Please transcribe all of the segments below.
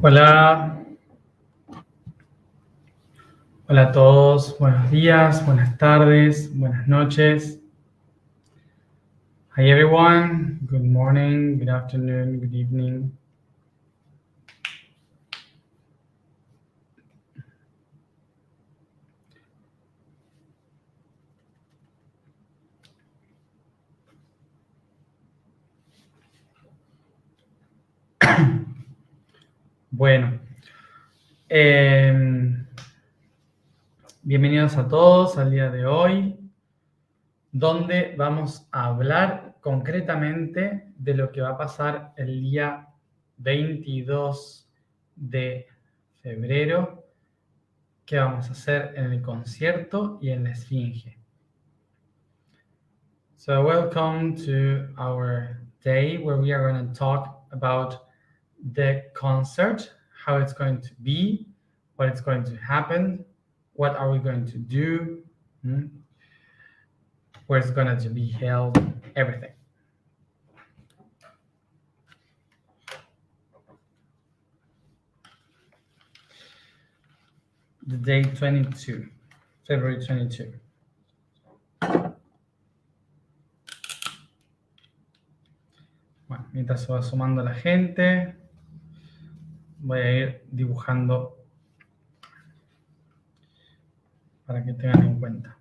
Hola. Hola a todos. Buenos días, buenas tardes, buenas noches. Hi everyone. Good morning, good afternoon, good evening. Bueno, bienvenidos a todos al día de hoy, donde vamos a hablar concretamente de lo que va a pasar el día 22 de febrero, que vamos a hacer en el concierto y en la Esfinge. So welcome to our day where we are going to talk about the concert, how it's going to be, what it's going to happen, what are we going to do, where it's going to be held, everything. The day 22, February 22. Bueno, mientras se va sumando la gente, voy a ir dibujando para que tengan en cuenta.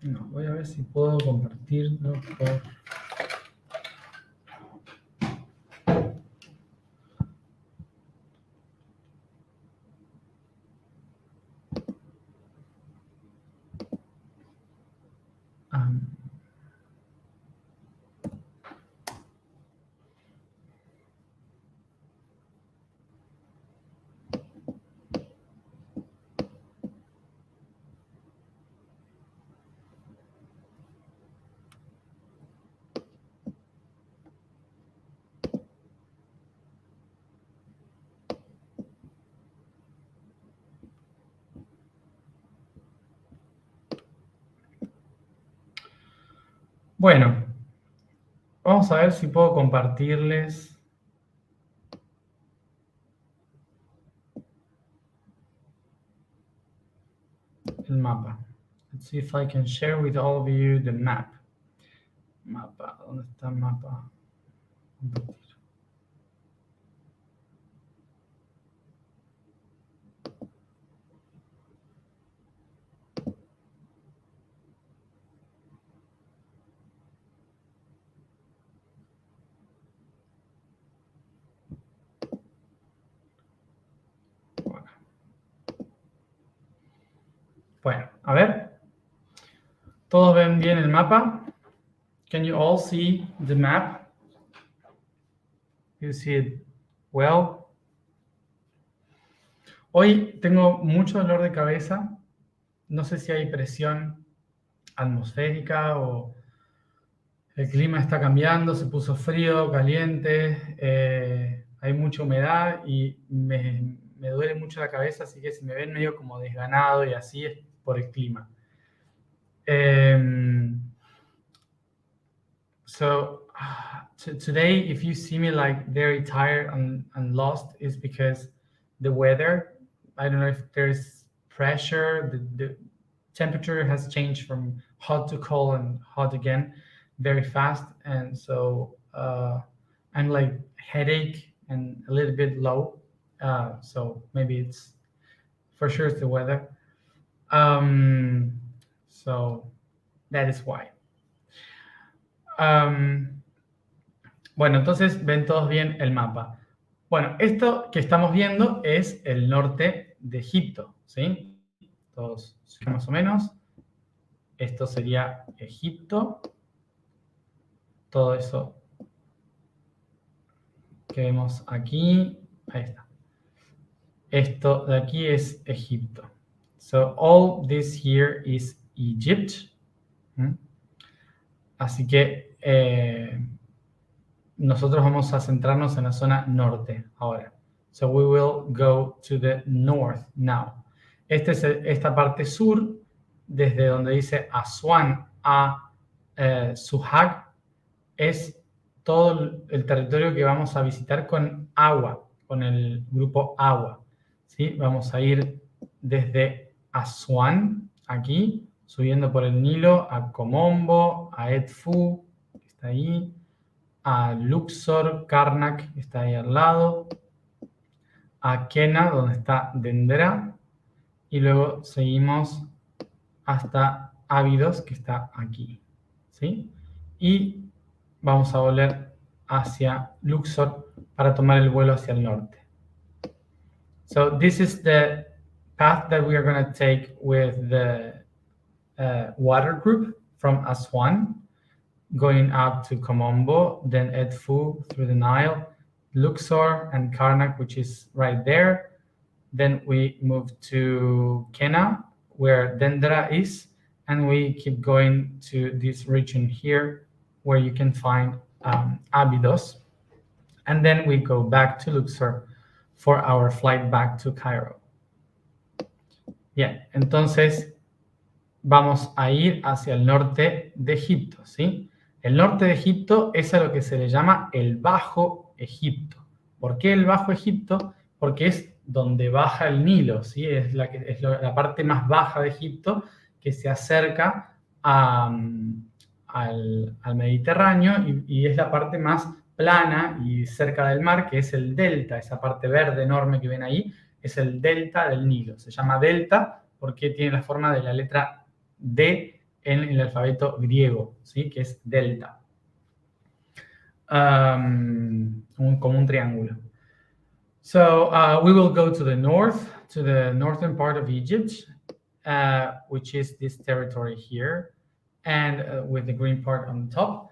No, voy a ver si puedo compartirlo por... Bueno, vamos a ver si puedo compartirles el mapa. Let's see if I can share with all of you the map. Mapa, ¿dónde está el mapa? Bueno, a ver. ¿Todos ven bien el mapa? Can you all see the map? You see it well? Hoy tengo mucho dolor de cabeza. No sé si hay presión atmosférica o el clima está cambiando, se puso frío, caliente, hay mucha humedad y me duele mucho la cabeza, así que si me ven medio como desganado y así es por el clima. Today, if you see me like very tired and lost, it's because the weather, I don't know if there's pressure, the temperature has changed from hot to cold and hot again very fast, and so I'm like headache and a little bit low, so maybe it's for sure it's the weather, so that is why. Bueno, entonces ven todos bien el mapa. Bueno, esto que estamos viendo es el norte de Egipto, ¿sí? Todos más o menos. Esto sería Egipto. Todo eso que vemos aquí, ahí está. Esto de aquí es Egipto. So all this here is Egypt. Así que nosotros vamos a centrarnos en la zona norte ahora. So we will go to the north now. Esta parte sur, desde donde dice Asuán a Suhag, es todo el territorio que vamos a visitar con agua, con el grupo agua. ¿Sí? Vamos a ir desde Asuán, aquí, subiendo por el Nilo, a Komombo, a Edfu, que está ahí, a Luxor, Karnak, que está ahí al lado, a Kena, donde está Dendera, y luego seguimos hasta Ávidos, que está aquí. ¿Sí? Y vamos a volver hacia Luxor para tomar el vuelo hacia el norte. So this is the path that we are going to take with the water group from Aswan, going up to Komombo, then Edfu through the Nile, Luxor and Karnak, which is right there. Then we move to Kena, where Dendera is, and we keep going to this region here, where you can find Abydos. And then we go back to Luxor for our flight back to Cairo. Bien, entonces vamos a ir hacia el norte de Egipto, ¿sí? El norte de Egipto es a lo que se le llama el Bajo Egipto. ¿Por qué el Bajo Egipto? Porque es donde baja el Nilo, ¿sí? Es la parte más baja de Egipto que se acerca al Mediterráneo y es la parte más plana y cerca del mar, que es el delta, esa parte verde enorme que ven ahí, es el delta del Nilo. Se llama delta porque tiene la forma de la letra D en el alfabeto griego, ¿sí? Que es delta. Como un triángulo. So we will go to the north, to the northern part of Egypt, which is this territory here, and with the green part on the top.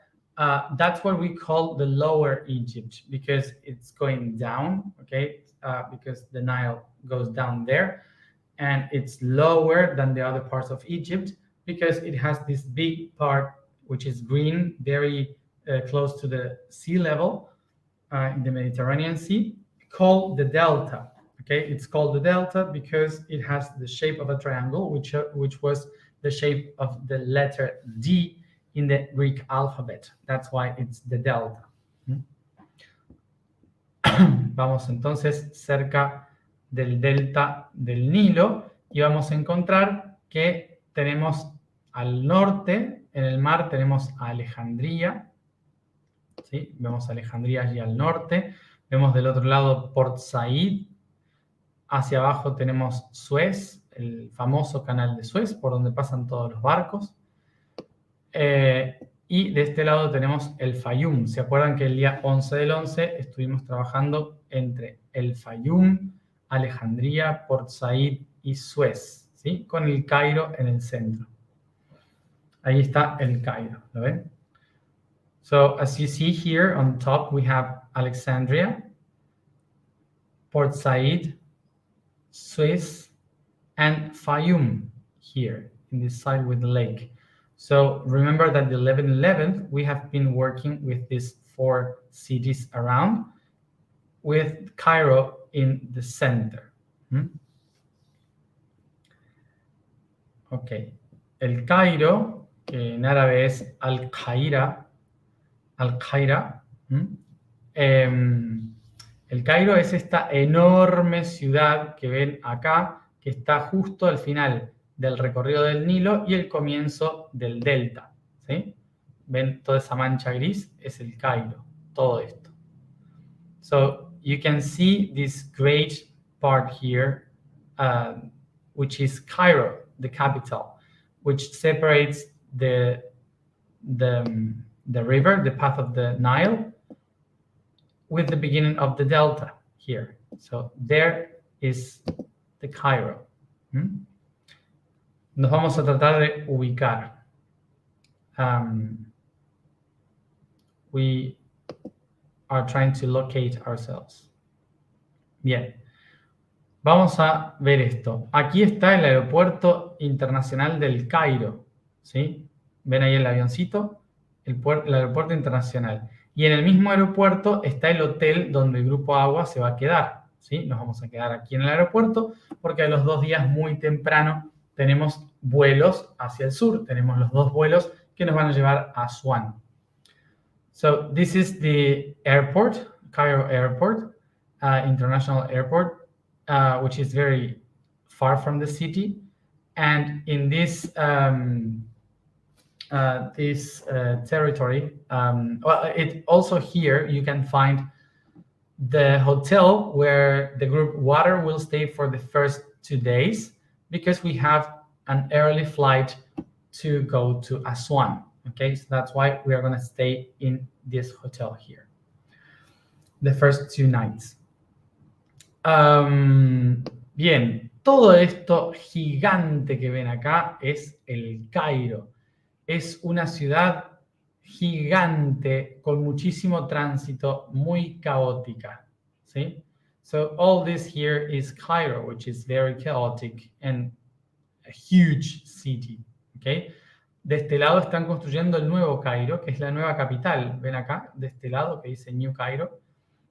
That's what we call the lower Egypt because it's going down, okay? Because the Nile goes down there, and it's lower than the other parts of Egypt because it has this big part which is green, very close to the sea level in the Mediterranean Sea, called the delta. Okay, it's called the delta because it has the shape of a triangle, which was the shape of the letter D in the Greek alphabet. That's why it's the delta. Vamos entonces cerca del delta del Nilo y vamos a encontrar que tenemos al norte, en el mar tenemos a Alejandría, ¿sí? Vemos Alejandría allí al norte, vemos del otro lado Port Said, hacia abajo tenemos Suez, el famoso canal de Suez, por donde pasan todos los barcos. Y de este lado tenemos el Fayum. ¿Se acuerdan que el día 11 del 11 estuvimos trabajando entre el Fayum, Alejandría, Port Said y Suez, ¿sí? Con el Cairo en el centro. Ahí está el Cairo, ¿lo ven? So, as you see here on top, we have Alexandria, Port Said, Suez, and Fayum here in this side with the lake. So remember that the 11/11, we have been working with these 4 cities around, with Cairo in the center. Okay, el Cairo, que en árabe es Al-Qaira, el Cairo es esta enorme ciudad que ven acá, que está justo al final del recorrido del Nilo y el comienzo del delta, ¿sí? ¿Ven toda esa mancha gris? Es el Cairo, todo esto. So you can see this great part here, which is Cairo, the capital, which separates the river, the path of the Nile, with the beginning of the delta here. So there is the Cairo. Nos vamos a tratar de ubicar. We are trying to locate ourselves. Bien. Vamos a ver esto. Aquí está el aeropuerto internacional del Cairo, ¿sí? ¿Ven ahí el avioncito? El aeropuerto internacional. Y en el mismo aeropuerto está el hotel donde el Grupo Agua se va a quedar, ¿sí? Nos vamos a quedar aquí en el aeropuerto porque a los 2 días muy temprano tenemos vuelos hacia el sur. Tenemos los 2 vuelos que nos van a llevar a Aswan. So this is the airport, Cairo Airport, international airport, which is very far from the city. And in this territory, it also here you can find the hotel where the group Water will stay for the first 2 days, because we have an early flight to go to Aswan. Okay, so that's why we are going to stay in this hotel here the first 2 nights. Bien, todo esto gigante que ven acá es el Cairo. Es una ciudad gigante con muchísimo tránsito, muy caótica, ¿sí? So all this here is Cairo, which is very chaotic and a huge city, okay? De este lado están construyendo el nuevo Cairo, que es la nueva capital. Ven acá, de este lado, que dice New Cairo.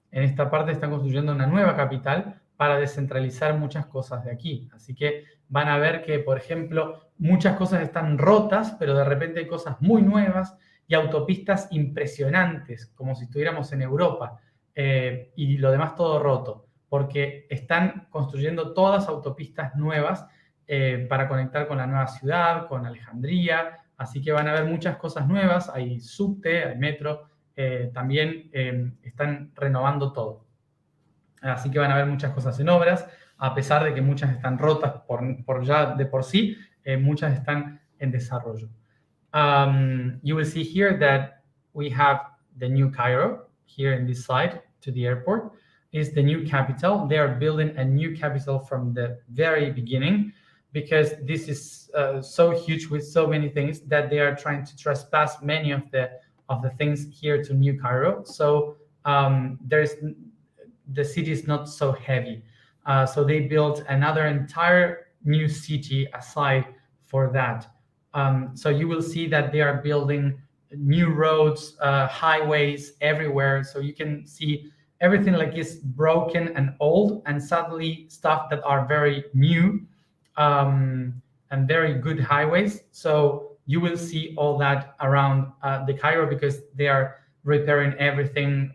En esta parte están construyendo una nueva capital para descentralizar muchas cosas de aquí. Así que van a ver que, por ejemplo, muchas cosas están rotas, pero de repente hay cosas muy nuevas y autopistas impresionantes, como si estuviéramos en Europa, y lo demás todo roto, porque están construyendo todas autopistas nuevas para conectar con la nueva ciudad, con Alejandría. Así que van a ver muchas cosas nuevas, hay subte, hay metro, también están renovando todo. Así que van a ver muchas cosas en obras, a pesar de que muchas están rotas por ya de por sí, muchas están en desarrollo. You will see here that we have the new Cairo here in this side to the airport. Is the new capital. They are building a new capital from the very beginning, because this is so huge with so many things that they are trying to trespass many of the things here to New Cairo. So the city is not so heavy. So they built another entire new city aside for that. So you will see that they are building new roads, highways everywhere. So you can see everything like is broken and old, and suddenly stuff that are very new and very good highways. So you will see all that around the Cairo, because they are repairing everything.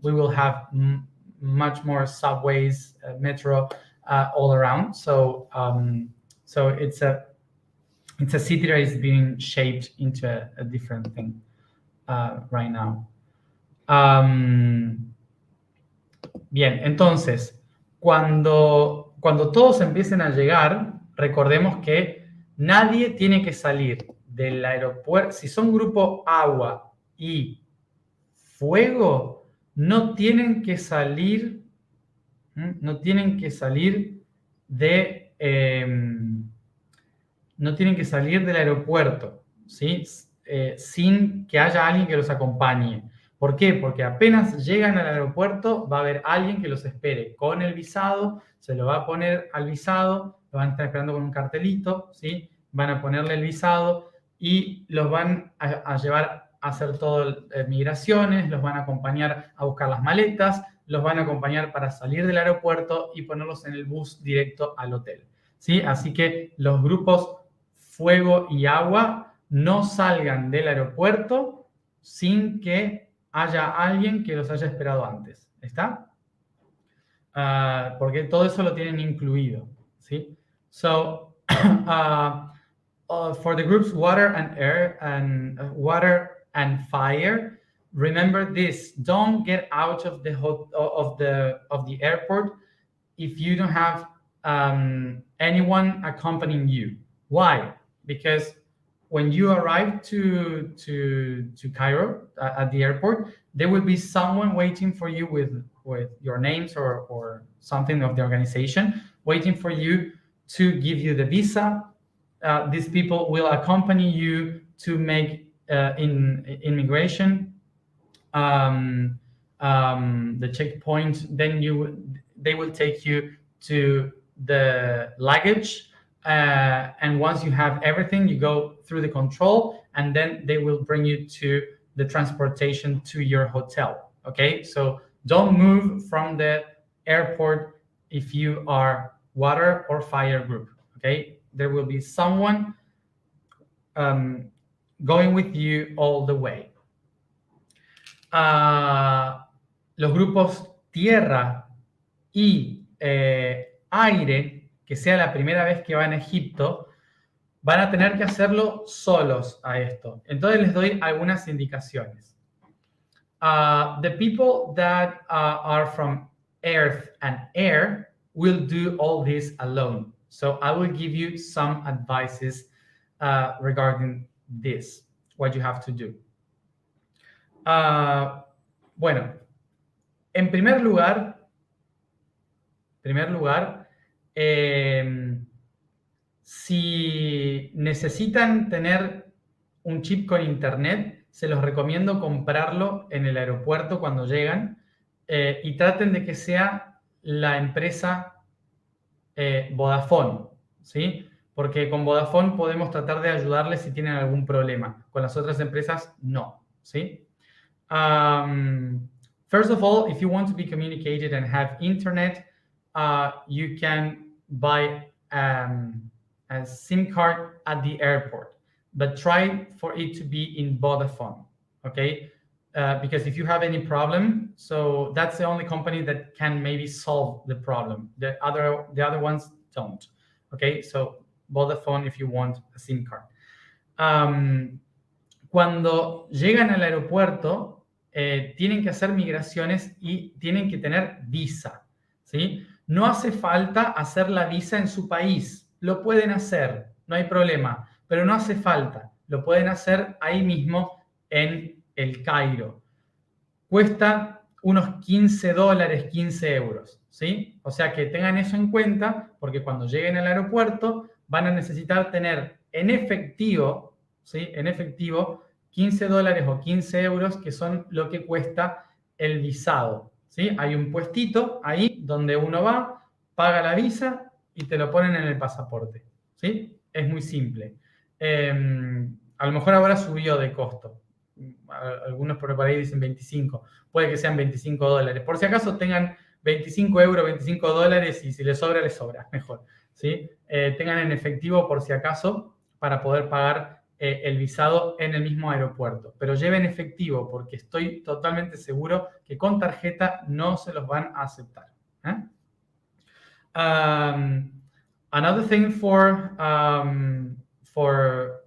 We will have much more subways, metro all around. So so it's a city that is being shaped into a different thing right now. Bien, entonces, cuando todos empiecen a llegar, recordemos que nadie tiene que salir del aeropuerto. Si son grupo agua y fuego, no tienen que salir del aeropuerto, ¿sí? Sin que haya alguien que los acompañe. ¿Por qué? Porque apenas llegan al aeropuerto va a haber alguien que los espere con el visado, se lo va a poner al visado, lo van a estar esperando con un cartelito, ¿sí? Van a ponerle el visado y los van a llevar a hacer todo migraciones, los van a acompañar a buscar las maletas, los van a acompañar para salir del aeropuerto y ponerlos en el bus directo al hotel, ¿sí? Así que los grupos fuego y agua no salgan del aeropuerto sin que haya alguien que los haya esperado antes. ¿Está? Porque todo eso lo tienen incluido, ¿sí? So, for the groups water and air and water and fire, remember this: don't get out of the airport if you don't have anyone accompanying you. Why? Because when you arrive to Cairo at the airport, there will be someone waiting for you with your names or something of the organization, waiting for you to give you the visa. These people will accompany you to make immigration, the checkpoint. Then they will take you to the luggage. And once you have everything, you go through the control, and then they will bring you to the transportation to your hotel. Okay, so don't move from the airport if you are water or fire group. Okay, there will be someone going with you all the way. Los grupos tierra y aire, que sea la primera vez que van a Egipto, van a tener que hacerlo solos a esto. Entonces les doy algunas indicaciones. The people that are from earth and air will do all this alone. So I will give you some advices regarding this, what you have to do. Bueno, en primer lugar, si necesitan tener un chip con internet, se los recomiendo comprarlo en el aeropuerto cuando llegan y traten de que sea la empresa Vodafone, ¿sí? Porque con Vodafone podemos tratar de ayudarles si tienen algún problema. Con las otras empresas, no, ¿sí? First of all, if you want to be communicated and have internet, you can buy a SIM card at the airport, but try for it to be in Vodafone, okay? Because if you have any problem, so that's the only company that can maybe solve the problem. The other ones don't, okay? So Vodafone if you want a SIM card. Cuando llegan al aeropuerto, tienen que hacer migraciones y tienen que tener visa, ¿sí? No hace falta hacer la visa en su país. Lo pueden hacer, no hay problema, pero no hace falta. Lo pueden hacer ahí mismo en el Cairo. Cuesta unos $15, 15 euros, ¿sí? O sea que tengan eso en cuenta porque cuando lleguen al aeropuerto van a necesitar tener en efectivo, ¿sí? En efectivo, $15 o 15 euros, que son lo que cuesta el visado, ¿sí? Hay un puestito ahí donde uno va, paga la visa y te lo ponen en el pasaporte, ¿sí? Es muy simple. A lo mejor ahora subió de costo. Algunos por ahí dicen 25. Puede que sean $25. Por si acaso tengan 25 euros, $25 y si les sobra, mejor, ¿sí? Tengan en efectivo por si acaso para poder pagar el visado en el mismo aeropuerto. Pero lleven efectivo porque estoy totalmente seguro que con tarjeta no se los van a aceptar. Another thing for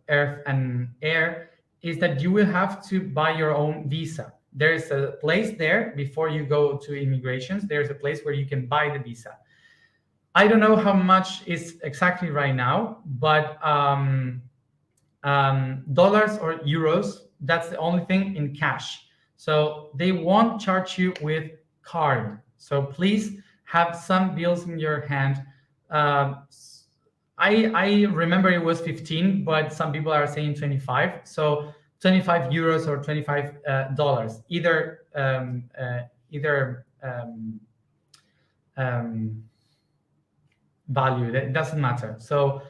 earth and air is that you will have to buy your own visa. There's a place there before you go to immigrations. There's a place where you can buy the visa. I don't know how much is exactly right now, but dollars or euros, that's the only thing in cash. So they won't charge you with card. So please have some bills in your hand. I remember it was 15, but some people are saying 25. So 25 euros or $25, either value. That doesn't matter. So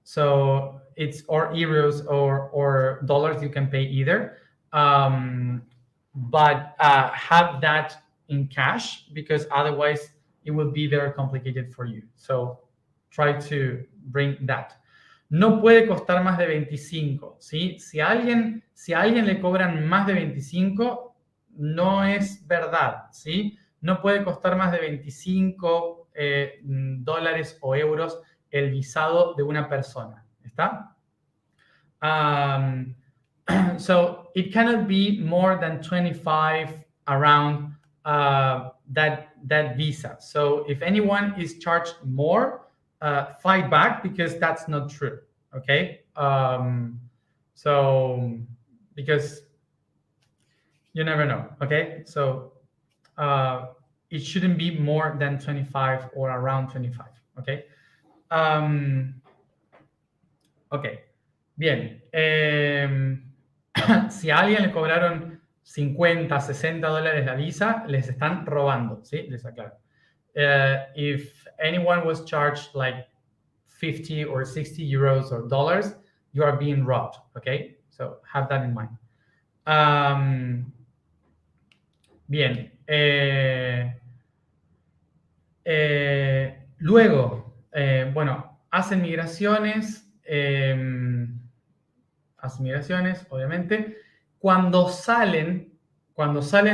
so it's or euros or dollars. You can pay either, but have that in cash because otherwise it will be very complicated for you. So try to bring that. No puede costar más de 25, ¿sí? Si a alguien le cobran más de 25, no es verdad, ¿sí? No puede costar más de 25 dólares o euros el visado de una persona, ¿está? So it cannot be more than 25 around that visa. So if anyone is charged more, fight back because that's not true. Okay. So because you never know. Okay. So it shouldn't be more than 25 or around 25. Okay. Okay. Bien. Si a alguien le cobraron 50, 60 dólares la visa, les están robando. ¿Sí? Les aclaro. If anyone was charged like 50 or 60 euros or dollars, you are being robbed, okay? So have that in mind. Bien. Luego, bueno, hacen migraciones, obviamente. Cuando salen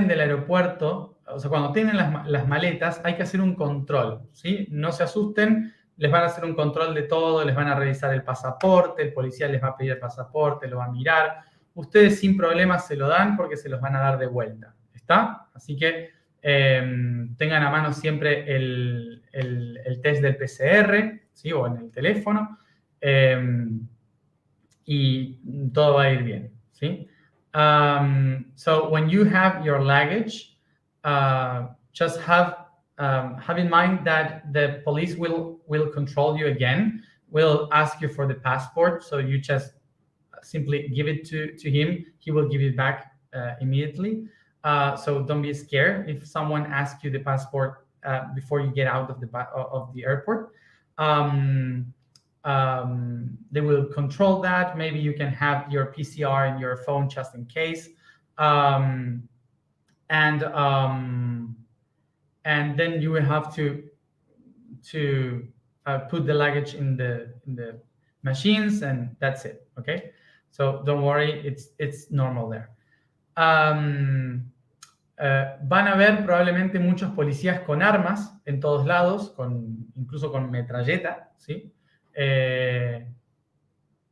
del aeropuerto, o sea, cuando tienen las maletas, hay que hacer un control, ¿sí? No se asusten, les van a hacer un control de todo, les van a revisar el pasaporte, el policía les va a pedir el pasaporte, lo va a mirar. Ustedes sin problemas se lo dan porque se los van a dar de vuelta, ¿está? Así que tengan a mano siempre el test del PCR, ¿sí? O en el teléfono. Y todo va a ir bien, ¿sí? So when you have your luggage, just have in mind that the police will control you again, will ask you for the passport, so you just simply give it to him. He will give it back immediately. So don't be scared if someone asks you the passport before you get out of the airport. They will control that. Maybe you can have your PCR in your phone just in case. And then you will have to put the luggage in the machines, and that's it. Okay, so don't worry, it's normal there. Van a haber probablemente muchos policías con armas en todos lados, incluso con metralleta, ¿sí?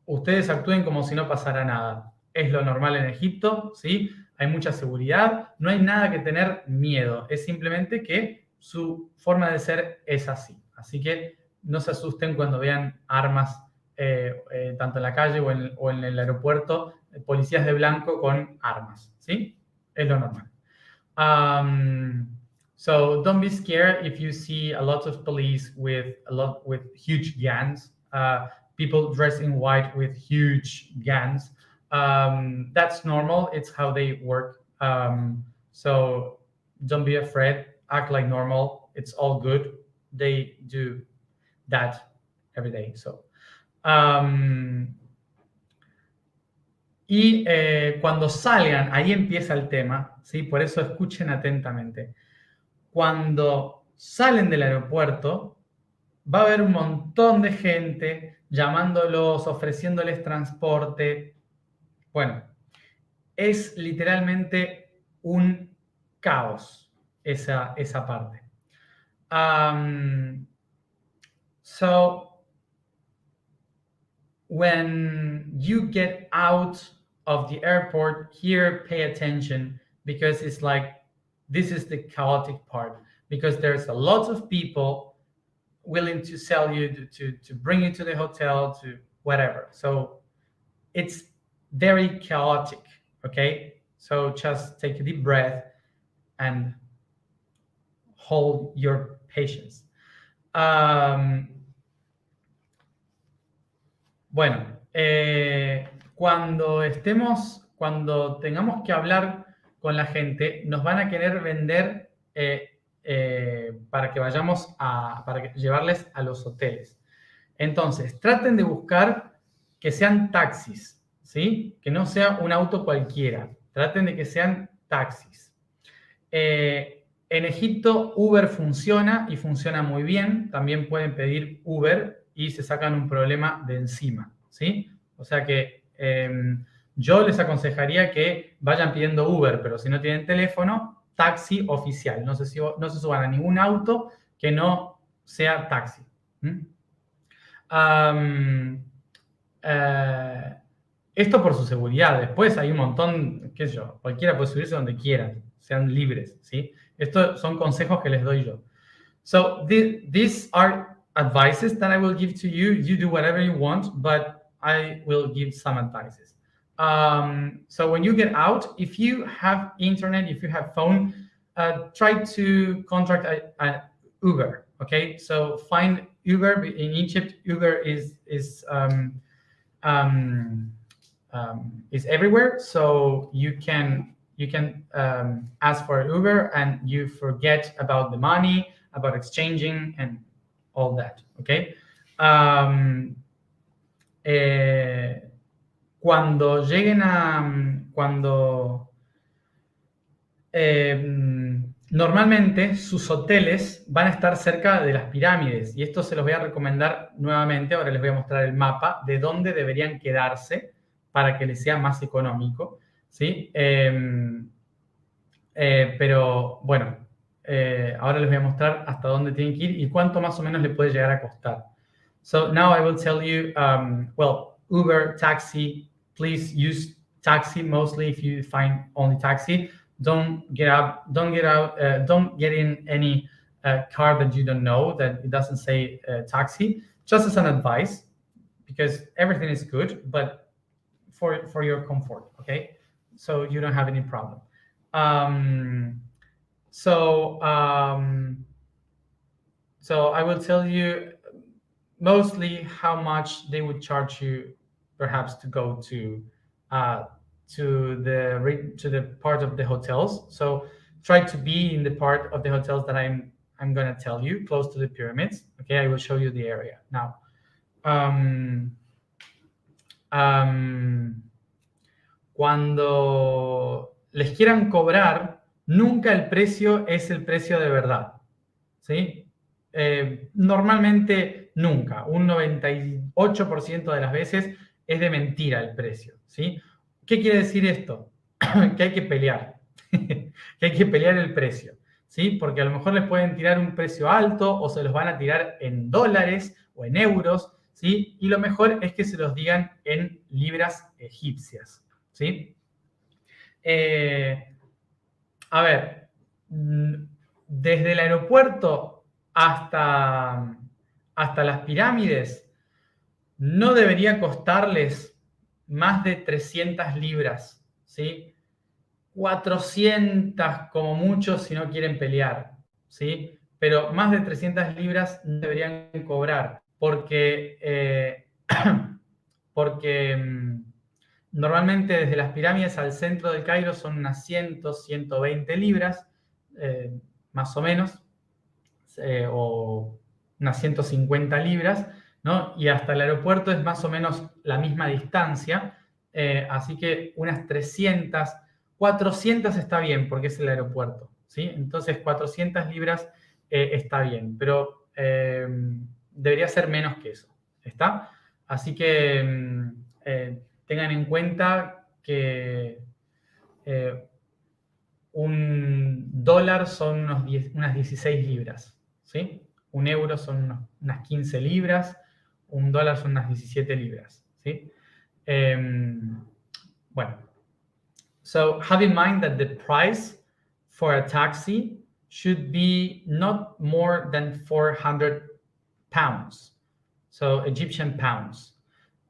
Ustedes actúen como si no pasara nada. Es lo normal en Egipto, ¿sí? Hay mucha seguridad, no hay nada que tener miedo, es simplemente que su forma de ser es así. Así que no se asusten cuando vean armas tanto en la calle o en el aeropuerto, policías de blanco con armas, ¿sí? Es lo normal. So don't be scared if you see a lot of police with huge guns, people dressed in white with huge guns. That's normal. It's how they work. So don't be afraid. Act like normal. It's all good. They do that every day. So. Y cuando salgan, ahí empieza el tema, ¿sí? Por eso escuchen atentamente. Cuando salen del aeropuerto, va a haber un montón de gente llamándolos, ofreciéndoles transporte. Bueno, es literalmente un caos esa parte. So, when you get out of the airport, here, pay attention, because it's like, this is the chaotic part, because there's a lot of people willing to sell you, to bring you to the hotel, to whatever. So it's very chaotic, okay? So just take a deep breath and hold your patience. Bueno, cuando tengamos que hablar con la gente, nos van a querer vender para que vayamos para llevarles a los hoteles. Entonces, traten de buscar que sean taxis, ¿sí? Que no sea un auto cualquiera. Traten de que sean taxis. En Egipto, Uber funciona y funciona muy bien. También pueden pedir Uber y se sacan un problema de encima, ¿sí? O sea que yo les aconsejaría que vayan pidiendo Uber, pero si no tienen teléfono, taxi oficial. No se suban a ningún auto que no sea taxi. Esto por su seguridad. Después hay un montón, qué sé yo, cualquiera puede subirse donde quieran, sean libres, ¿sí? Estos son consejos que les doy yo. So these are advices that I will give to you. You do whatever you want, but I will give some advices. So when you get out, if you have internet, if you have phone, try to contract a Uber. Okay, so find Uber in Egypt. Uber is everywhere, so you can ask for Uber and you forget about the money, about exchanging and all that. Okay. Cuando lleguen Normalmente sus hoteles van a estar cerca de las pirámides y esto se los voy a recomendar nuevamente. Ahora les voy a mostrar el mapa de dónde deberían quedarse para que les sea más económico, ¿sí? Pero bueno, ahora les voy a mostrar hasta dónde tienen que ir y cuánto más o menos le puede llegar a costar. So now I will tell you, well, Uber, taxi, please use taxi mostly if you find only taxi. Don't get in any car that you don't know, that it doesn't say taxi, just as an advice, because everything is good, but for your comfort, okay? So you don't have any problem. So I will tell you mostly how much they would charge you, perhaps, to go to the part of the hotels. So try to be in the part of the hotels that I'm going to tell you, close to the pyramids. Okay, I will show you the area now. Cuando les quieran cobrar, nunca el precio es el precio de verdad, ¿sí? Normalmente nunca, un 98% de las veces es de mentira el precio, ¿sí? ¿Qué quiere decir esto? Que hay que pelear, que hay que pelear el precio, ¿sí? Porque a lo mejor les pueden tirar un precio alto o se los van a tirar en dólares o en euros, ¿sí? Y lo mejor es que se los digan en libras egipcias, ¿sí? A ver, desde el aeropuerto hasta las pirámides no debería costarles más de 300 libras, ¿sí? 400 como mucho si no quieren pelear, ¿sí? Pero más de 300 libras no deberían cobrar porque, normalmente desde las pirámides al centro del Cairo son unas 100, 120 libras, más o menos, o unas 150 libras, ¿no? Y hasta el aeropuerto es más o menos la misma distancia, así que unas 300, 400 está bien porque es el aeropuerto, ¿sí? Entonces 400 libras está bien, pero debería ser menos que eso, ¿está? Así que tengan en cuenta que un dólar son unas 16 libras, ¿sí? Un euro son unas 15 libras, un dólar son unas 17 libras, ¿sí? Bueno, so have in mind that the price for a taxi should be not more than 400 pounds, so Egyptian pounds.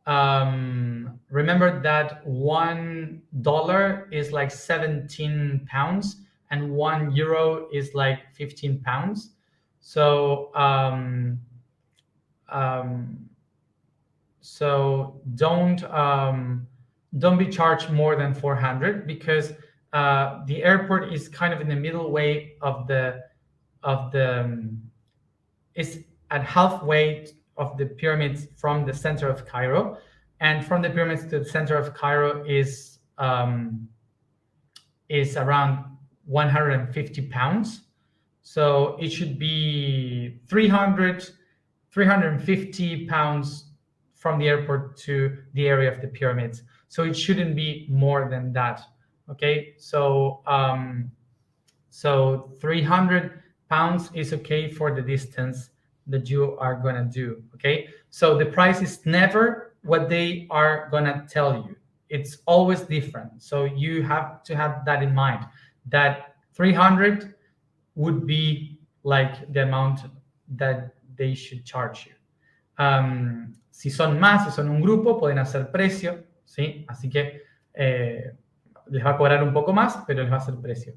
Remember that $1 is like 17 pounds and €1 is like 15 pounds. So don't be charged more than 400 because the airport is kind of in the middle way of the it's at halfway of the pyramids from the center of Cairo, and from the pyramids to the center of Cairo is around 150 pounds. So it should be 350 pounds from the airport to the area of the pyramids. So it shouldn't be more than that. Okay, so 300 pounds is okay for the distance that you are going to do. Okay, so the price is never what they are going to tell you. It's always different. So you have to have that in mind, that 300 would be like the amount that they should charge you. Si son más, si son un grupo, pueden hacer precio, ¿sí? Así que les va a cobrar un poco más, pero les va a hacer precio.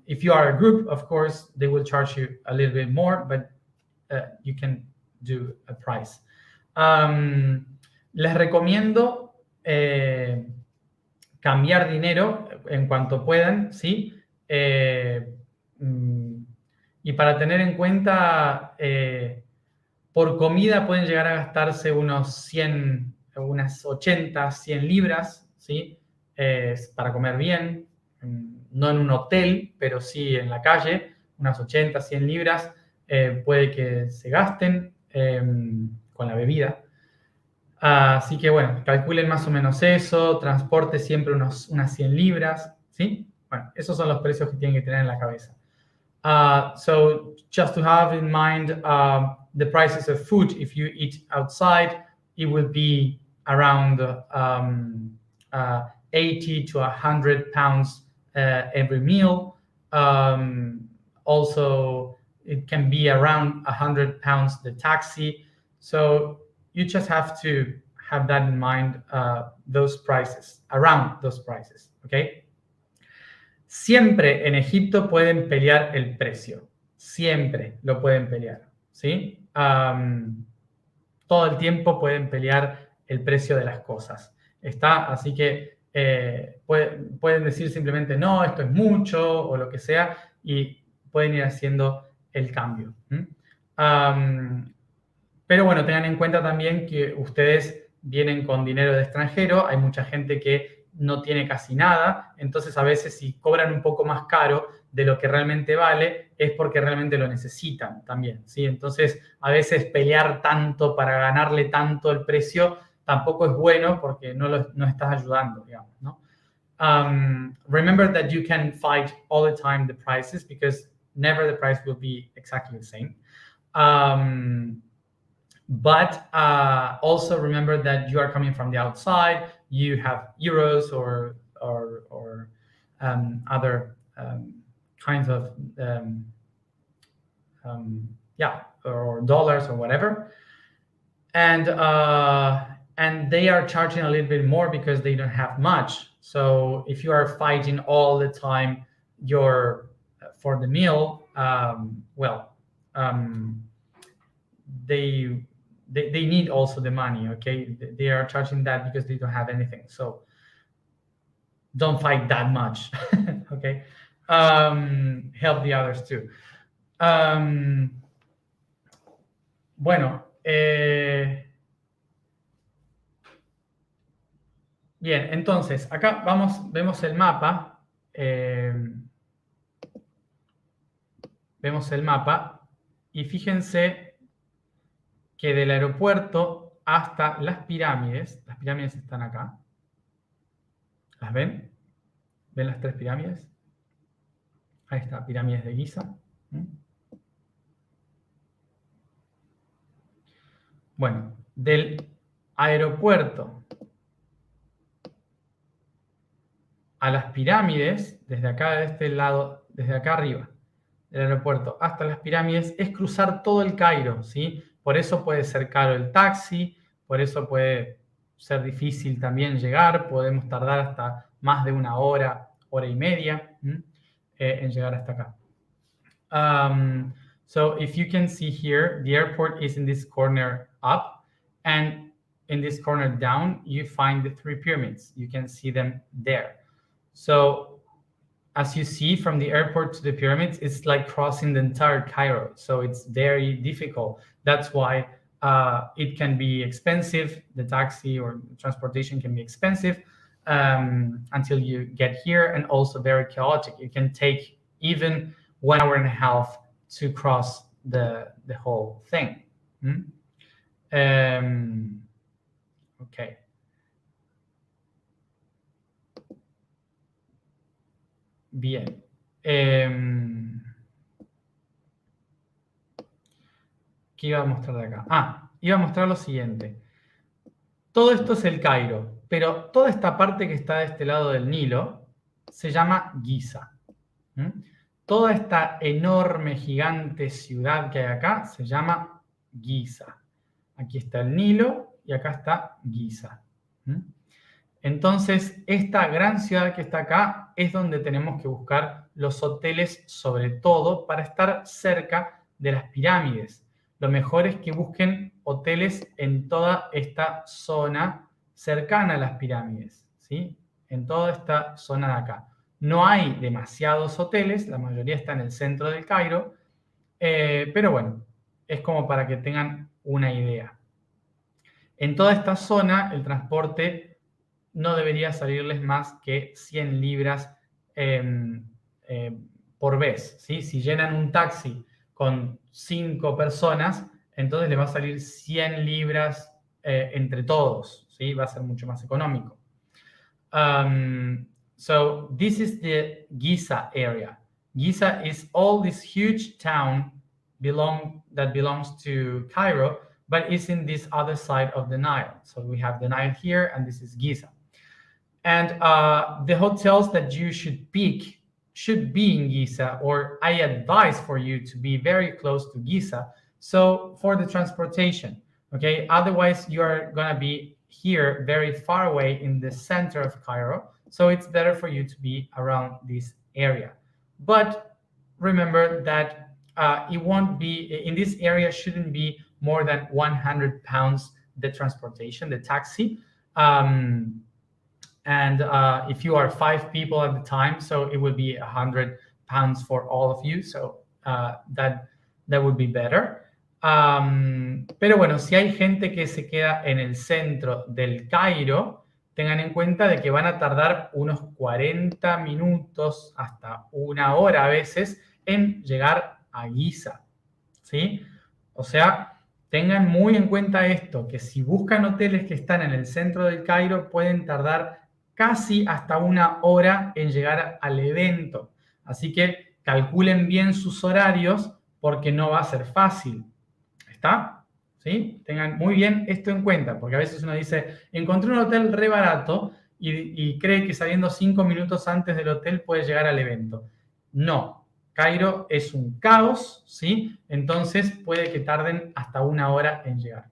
If you are a group, of course, they will charge you a little bit more, but you can do a price. Les recomiendo cambiar dinero en cuanto puedan, ¿sí? Y para tener en cuenta, por comida pueden llegar a gastarse unas 80, 100 libras, ¿sí? Para comer bien. no en un hotel, pero sí en la calle, unas 80, 100 libras, puede que se gasten con la bebida. Así que bueno, calculen más o menos eso, transporte siempre unas 100 libras, ¿sí? Bueno, esos son los precios que tienen que tener en la cabeza. So just to have in mind the prices of food, if you eat outside, it will be around 80 to 100 pounds every meal. Also, it can be around 100 pounds the taxi. So you just have to have that in mind, those prices, around those prices, okay? Siempre en Egipto pueden pelear el precio. Siempre lo pueden pelear, ¿sí? Todo el tiempo pueden pelear el precio de las cosas. Así que pueden decir simplemente, no, esto es mucho, o lo que sea, y pueden ir haciendo el cambio. Pero bueno, tengan en cuenta también que ustedes vienen con dinero de extranjero, hay mucha gente que no tiene casi nada, entonces a veces si cobran un poco más caro de lo que realmente vale, es porque realmente lo necesitan también, ¿sí? Entonces, a veces pelear tanto para ganarle tanto el precio tampoco es bueno porque no estás ayudando, digamos, ¿no? Remember that you can fight all the time the prices because never the price will be exactly the same. But also remember that you are coming from the outside. You have euros or other kinds of or dollars or whatever, and they are charging a little bit more because they don't have much. So if you are fighting all the time for the meal, they need also the money, okay? They are charging that because they don't have anything. So don't fight that much, okay? Help the others too. Bueno, bien, entonces, acá vemos el mapa. Vemos el mapa y fíjense que del aeropuerto hasta las pirámides están acá. ¿Las ven? ¿Ven las 3 pirámides? Ahí está, pirámides de Giza. Bueno, del aeropuerto a las pirámides, desde acá, de este lado, desde acá arriba, del aeropuerto hasta las pirámides, es cruzar todo el Cairo, ¿sí? Por eso puede ser caro el taxi, por eso puede ser difícil también llegar, podemos tardar hasta más de 1 hora, hora y media en llegar hasta acá. So if you can see here, the airport is in this corner up, and in this corner down, you find the 3 pyramids. You can see them there. So as you see from the airport to the pyramids, it's like crossing the entire Cairo. So it's very difficult. That's why it can be expensive. The taxi or transportation can be expensive until you get here, and also very chaotic. It can take even 1 hour and a half to cross the whole thing. Okay. Bien. ¿Qué iba a mostrar de acá? Iba a mostrar lo siguiente. Todo esto es el Cairo, pero toda esta parte que está de este lado del Nilo se llama Giza. Toda esta enorme, gigante ciudad que hay acá se llama Giza. Aquí está el Nilo y acá está Giza. Entonces, esta gran ciudad que está acá es donde tenemos que buscar los hoteles, sobre todo para estar cerca de las pirámides. Lo mejor es que busquen hoteles en toda esta zona cercana a las pirámides, ¿sí? En toda esta zona de acá. No hay demasiados hoteles, la mayoría está en el centro del Cairo, pero bueno, es como para que tengan una idea. En toda esta zona, el transporte no debería salirles más que 100 libras por vez, ¿sí? Si llenan un taxi con 5 personas, entonces le va a salir 100 libras entre todos, ¿sí? Va a ser mucho más económico. So this is the Giza area. Giza is all this huge town that belongs to Cairo, but it's in this other side of the Nile. So we have the Nile here, and this is Giza. And the hotels that you should pick should be in Giza, or I advise for you to be very close to Giza. So for the transportation, okay? Otherwise, you are gonna be here very far away in the center of Cairo. So it's better for you to be around this area. But remember that it won't be, in this area shouldn't be more than 100 pounds, the transportation, the taxi. And if you are 5 people at the time, so it would be 100 pounds for all of you. So that would be better. Pero bueno, si hay gente que se queda en el centro del Cairo, tengan en cuenta de que van a tardar unos 40 minutos hasta 1 hora a veces en llegar a Giza, ¿sí? O sea, tengan muy en cuenta esto, que si buscan hoteles que están en el centro del Cairo, pueden tardar casi hasta 1 hora en llegar al evento. Así que calculen bien sus horarios porque no va a ser fácil. ¿Está? ¿Sí? Tengan muy bien esto en cuenta, porque a veces uno dice, encontré un hotel re barato y cree que saliendo 5 minutos antes del hotel puede llegar al evento. No, Cairo es un caos, ¿sí? Entonces puede que tarden hasta 1 hora en llegar.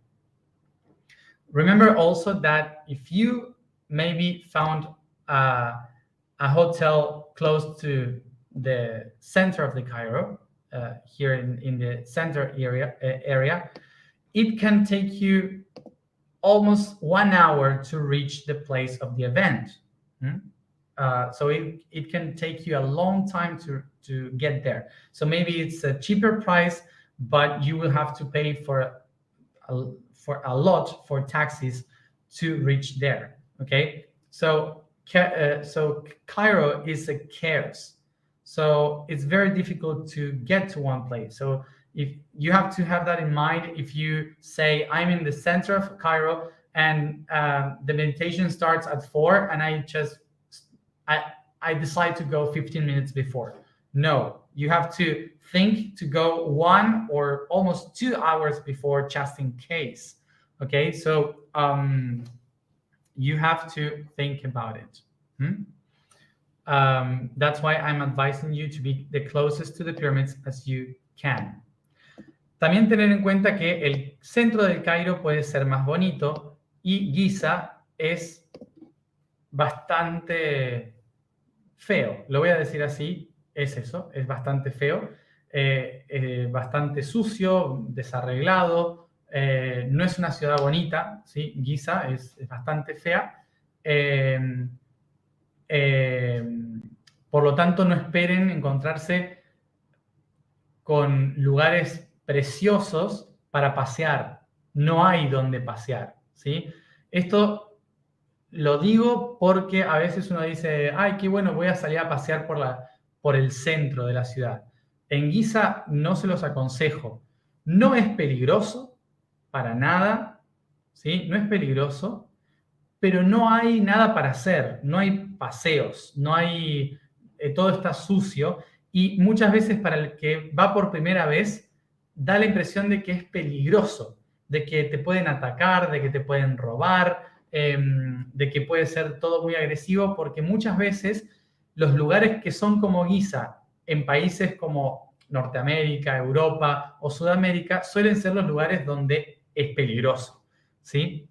Remember also that if you maybe found a hotel close to the center of the Cairo, here in the center area, it can take you almost 1 hour to reach the place of the event. So it can take you a long time to get there. So maybe it's a cheaper price, but you will have to pay for a lot for taxis to reach there. Okay, so Cairo is a chaos. So it's very difficult to get to one place. So if you have to have that in mind, if you say, I'm in the center of Cairo and the meditation starts at 4 and I decide to go 15 minutes before. No, you have to think to go 1 or almost 2 hours before just in case. Okay, so you have to think about it. That's why I'm advising you to be the closest to the pyramids as you can. También tener en cuenta que el centro del Cairo puede ser más bonito y Giza es bastante feo. Lo voy a decir así, es eso, es bastante feo, bastante sucio, desarreglado, no es una ciudad bonita, ¿sí? Giza es bastante fea. Por lo tanto, no esperen encontrarse con lugares preciosos para pasear. No hay donde pasear, ¿sí? Esto lo digo porque a veces uno dice, ay, qué bueno, voy a salir a pasear por el centro de la ciudad. En Giza no se los aconsejo. No es peligroso, para nada, ¿sí? No es peligroso, pero no hay nada para hacer, no hay paseos, no hay, todo está sucio y muchas veces para el que va por primera vez da la impresión de que es peligroso, de que te pueden atacar, de que te pueden robar, de que puede ser todo muy agresivo, porque muchas veces los lugares que son como Giza en países como Norteamérica, Europa o Sudamérica suelen ser los lugares donde es peligroso, ¿sí?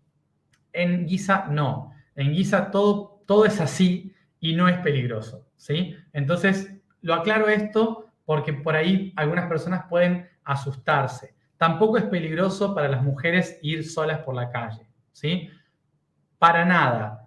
En Giza no. En Giza todo es así y no es peligroso, ¿sí? Entonces, lo aclaro esto porque por ahí algunas personas pueden asustarse. Tampoco es peligroso para las mujeres ir solas por la calle, ¿sí? Para nada.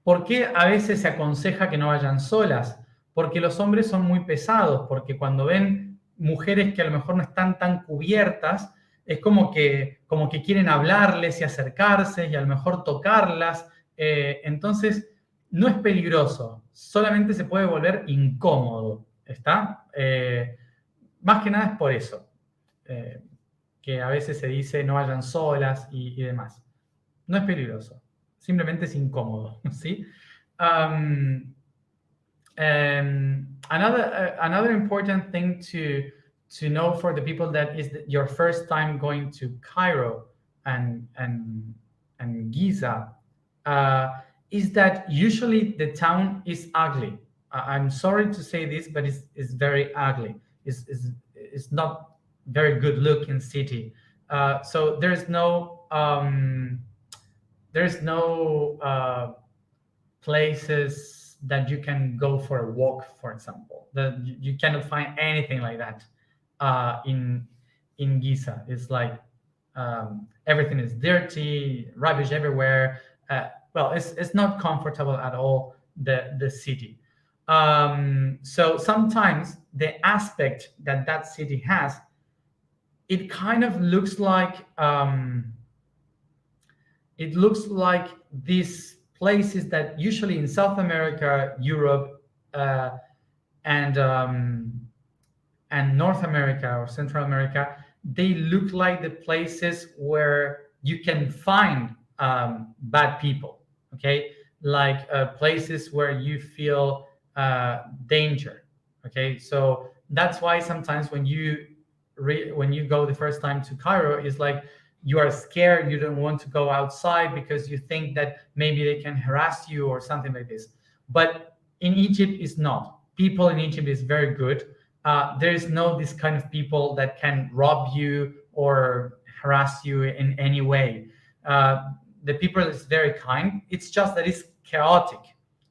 ¿Por qué a veces se aconseja que no vayan solas? Porque los hombres son muy pesados, porque cuando ven mujeres que a lo mejor no están tan cubiertas, es como que quieren hablarles y acercarse y a lo mejor tocarlas. Entonces, no es peligroso, solamente se puede volver incómodo, ¿está? Más que nada es por eso, que a veces se dice no vayan solas y demás. No es peligroso, simplemente es incómodo, ¿sí? Um, another important thing to know for the people that is your first time going to Cairo and Giza, is that usually the town is ugly. I'm sorry to say this, but it's very ugly. It's not very good looking city. So there's no places that you can go for a walk, for example. You cannot find anything like that in Giza. It's like everything is dirty, rubbish everywhere. Well, it's not comfortable at all. The city. So sometimes the aspect that city has, it kind of looks like these places that usually in South America, Europe, uh, and North America or Central America, they look like the places where you can find bad people. Okay, like places where you feel danger. Okay, so that's why sometimes when you when you go the first time to Cairo, it's like you are scared, you don't want to go outside because you think that maybe they can harass you or something like this. But in Egypt, it's not. People in Egypt is very good. There is no this kind of people that can rob you or harass you in any way. The people is very kind. It's just that it's chaotic.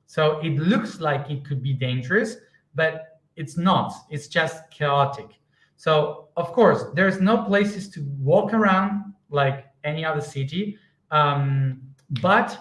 So it looks like it could be dangerous, but it's not. It's just chaotic. So of course, there's no places to walk around like any other city, but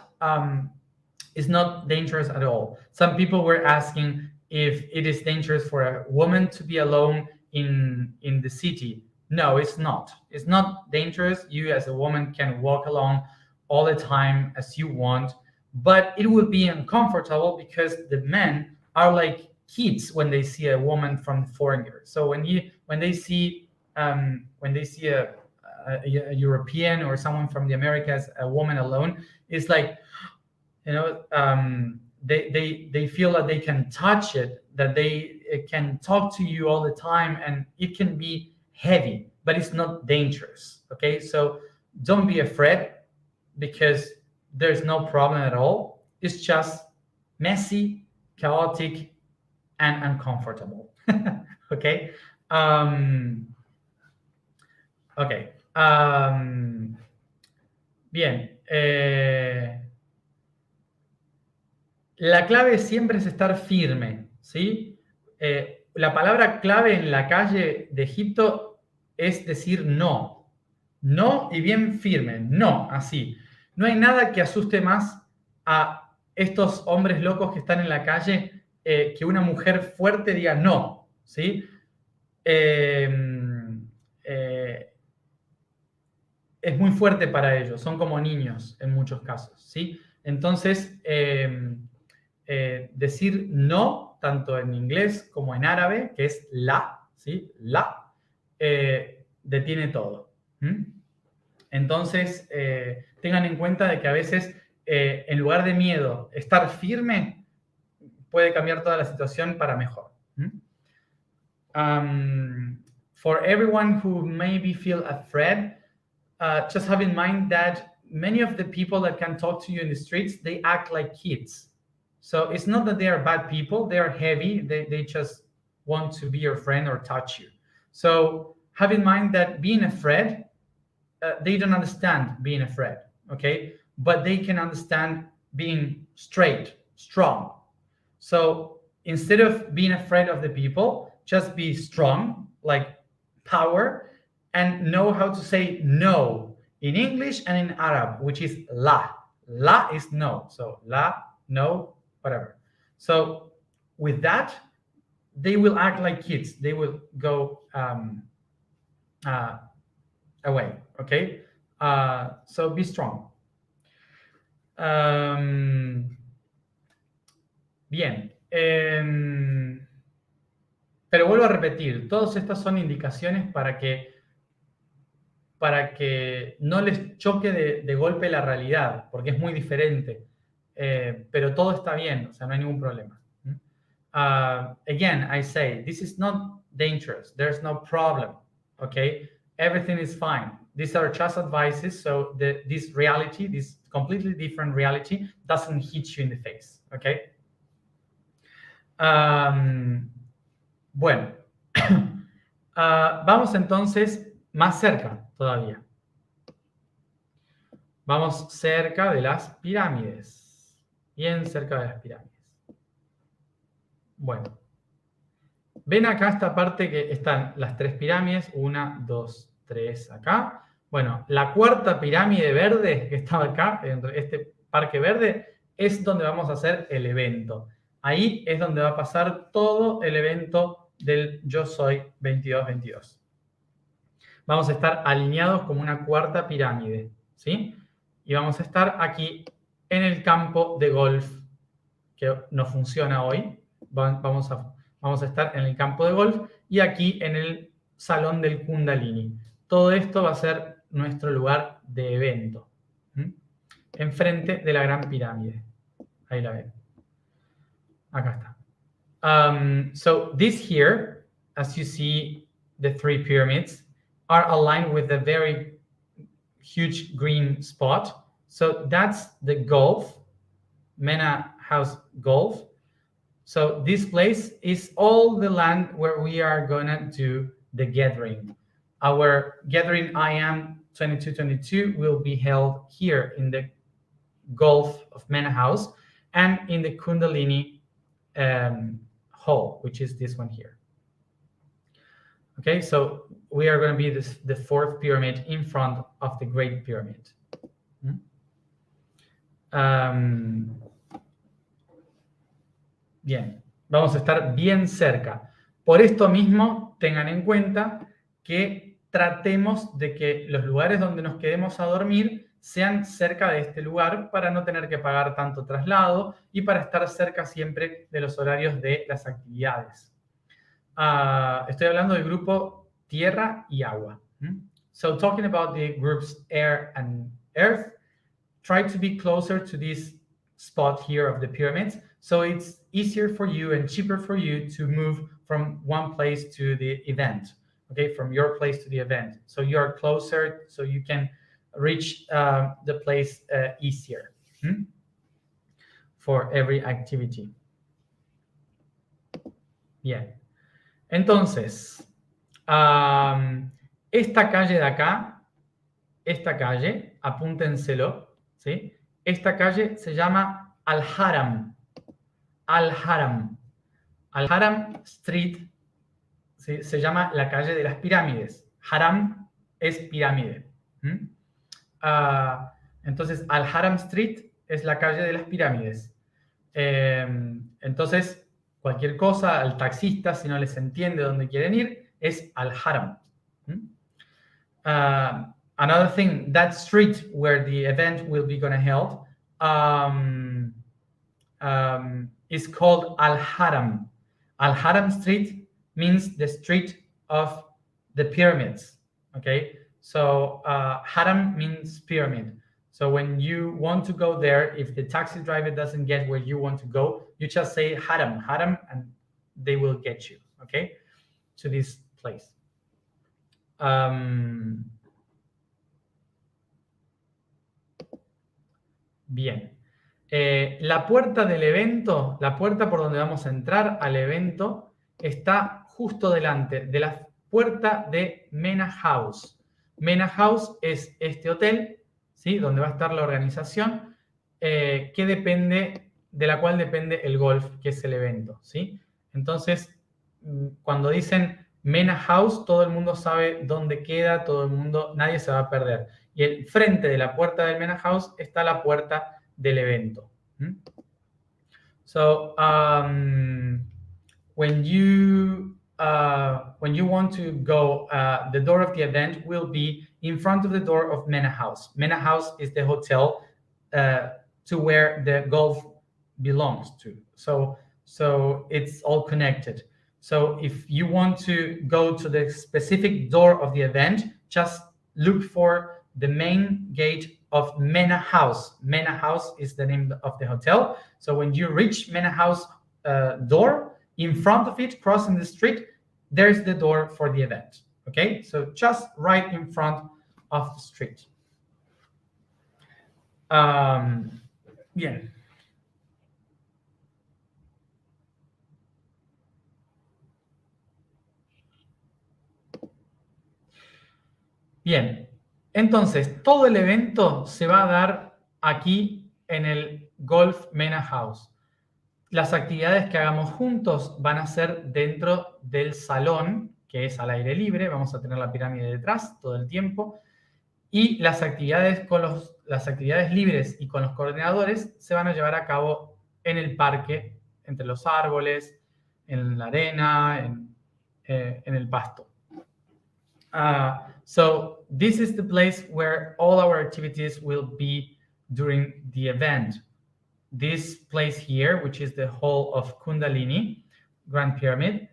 it's not dangerous at all. Some people were asking if it is dangerous for a woman to be alone in the city. No, it's not. It's not dangerous. You as a woman can walk along all the time as you want, but it will be uncomfortable because the men are like kids when they see a woman from the foreigner. So when they see a European or someone from the Americas, a woman alone, it's like, they feel that they can touch it, that they can talk to you all the time, and it can be heavy, but it's not dangerous. Okay, so don't be afraid because there's no problem at all. It's just messy, chaotic, and uncomfortable. Okay. Okay. Bien. La clave siempre es estar firme, ¿sí? La palabra clave en la calle de Egipto es decir no. No y bien firme, no, así. No hay nada que asuste más a estos hombres locos que están en la calle que una mujer fuerte diga no, ¿sí? Eh, eh, es muy fuerte para ellos, son como niños en muchos casos, ¿sí? Entonces, decir no, tanto en inglés como en árabe, que es la, ¿sí? La, detiene todo. ¿Mm? Entonces, tengan en cuenta de que a veces, en lugar de miedo, estar firme puede cambiar toda la situación para mejor. ¿Mm? For everyone who maybe feel afraid, just have in mind that many of the people that can talk to you in the streets, they act like kids. So it's not that they are bad people, they are heavy, they just want to be your friend or touch you. So have in mind that being afraid, they don't understand being afraid, okay? But they can understand being straight, strong. So instead of being afraid of the people, just be strong, like power, and know how to say no in English and in Arab, which is la. La is no. So la, no, whatever. So with that, they will act like kids. They will go away. Okay. So be strong. Bien. Pero vuelvo a repetir, todas estas son indicaciones para que no les choque de golpe la realidad, porque es muy diferente. Pero todo está bien, o sea, no hay ningún problema. Again, I say, this is not dangerous. There's no problem, okay? Everything is fine. These are just advices, so this reality, this completely different reality, doesn't hit you in the face, okay? Bueno, vamos entonces más cerca todavía. Vamos cerca de las pirámides. Bien cerca de las pirámides. Bueno. Ven acá esta parte que están las tres pirámides. 1, 2, 3 acá. Bueno, la cuarta pirámide verde que estaba acá, en este parque verde, es donde vamos a hacer el evento. Ahí es donde va a pasar todo el evento del Yo Soy 2222. Vamos a estar alineados como una cuarta pirámide, ¿sí? Y vamos a estar aquí en el campo de golf, que no funciona hoy. Vamos a estar en el campo de golf y aquí en el salón del Kundalini. Todo esto va a ser nuestro lugar de evento. Enfrente de la Gran Pirámide. Ahí la ven. Acá está. So this here, as you see, the three pyramids are aligned with a very huge green spot. So that's the golf, Mena House Golf. So this place is all the land where we are gonna do the gathering. Our gathering I Am 2222 will be held here in the Golf of Mena House and in the Kundalini hall, which is this one here. Okay, so we are going to be the fourth pyramid in front of the Great Pyramid. Bien, vamos a estar bien cerca. Por esto mismo, tengan en cuenta que tratemos de que los lugares donde nos quedemos a dormir sean cerca de este lugar para no tener que pagar tanto traslado y para estar cerca siempre de los horarios de las actividades. Estoy hablando del grupo Tierra y Agua. So talking about the groups Air and Earth, try to be closer to this spot here of the pyramids, so it's easier for you and cheaper for you to move from one place to the event, okay, from your place to the event. So you are closer, so you can reach the place easier for every activity. Bien. Entonces, esta calle de acá, esta calle, apúntenselo, ¿sí? Esta calle se llama Al-Haram. Al-Haram. Al-Haram Street, ¿sí? Se llama la calle de las pirámides. Haram es pirámide. Entonces, Al-Haram Street es la calle de las pirámides. Entonces, cualquier cosa, al taxista, si no les entiende dónde quieren ir, es Al-Haram. Another thing, that street where the event will be going to held is called Al-Haram. Al-Haram Street means the street of the pyramids, okay? So Haram means pyramid. So when you want to go there, if the taxi driver doesn't get where you want to go, you just say Haram, Haram, and they will get you, okay, to this place. Bien. La puerta del evento, la puerta por donde vamos a entrar al evento, está justo delante de la puerta de Mena House. Mena House es este hotel, ¿sí? Donde va a estar la organización, de la cual depende el golf, que es el evento, ¿sí? Entonces, cuando dicen Mena House, todo el mundo sabe dónde queda, nadie se va a perder. Y el frente de la puerta del Mena House está la puerta del evento. So, when you want to go, the door of the event will be in front of the door of Mena House. Mena House is the hotel to where the golf belongs to. So it's all connected. So if you want to go to the specific door of the event, just look for the main gate of Mena House. Mena House is the name of the hotel. So when you reach Mena House door, in front of it, crossing the street, there's the door for the event. Okay, so just right in front of the street. Bien. Bien, entonces todo el evento se va a dar aquí en el Golf Mena House. Las actividades que hagamos juntos van a ser dentro del salón, que es al aire libre. Vamos a tener la pirámide detrás todo el tiempo. Y las actividades libres y con los coordinadores se van a llevar a cabo en el parque, entre los árboles, en la arena, en el pasto. So this is the place where all our activities will be during the event. This place here, which is the Hall of Kundalini, Grand Pyramid,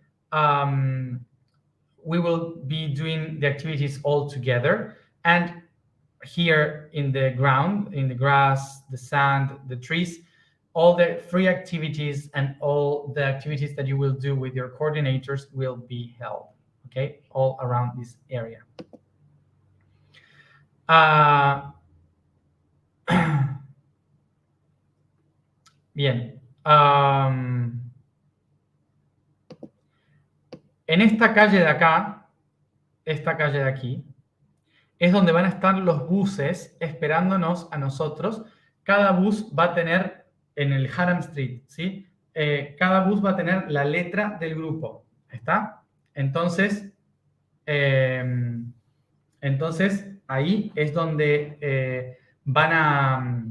we will be doing the activities all together. And here in the ground, in the grass, the sand, the trees, all the free activities and all the activities that you will do with your coordinators will be held, okay, all around this area. Bien. En esta calle de acá, esta calle de aquí, es donde van a estar los buses esperándonos a nosotros. Cada bus va a tener, en el Haram Street, ¿sí? Cada bus va a tener la letra del grupo, ¿está? Entonces ahí es donde van a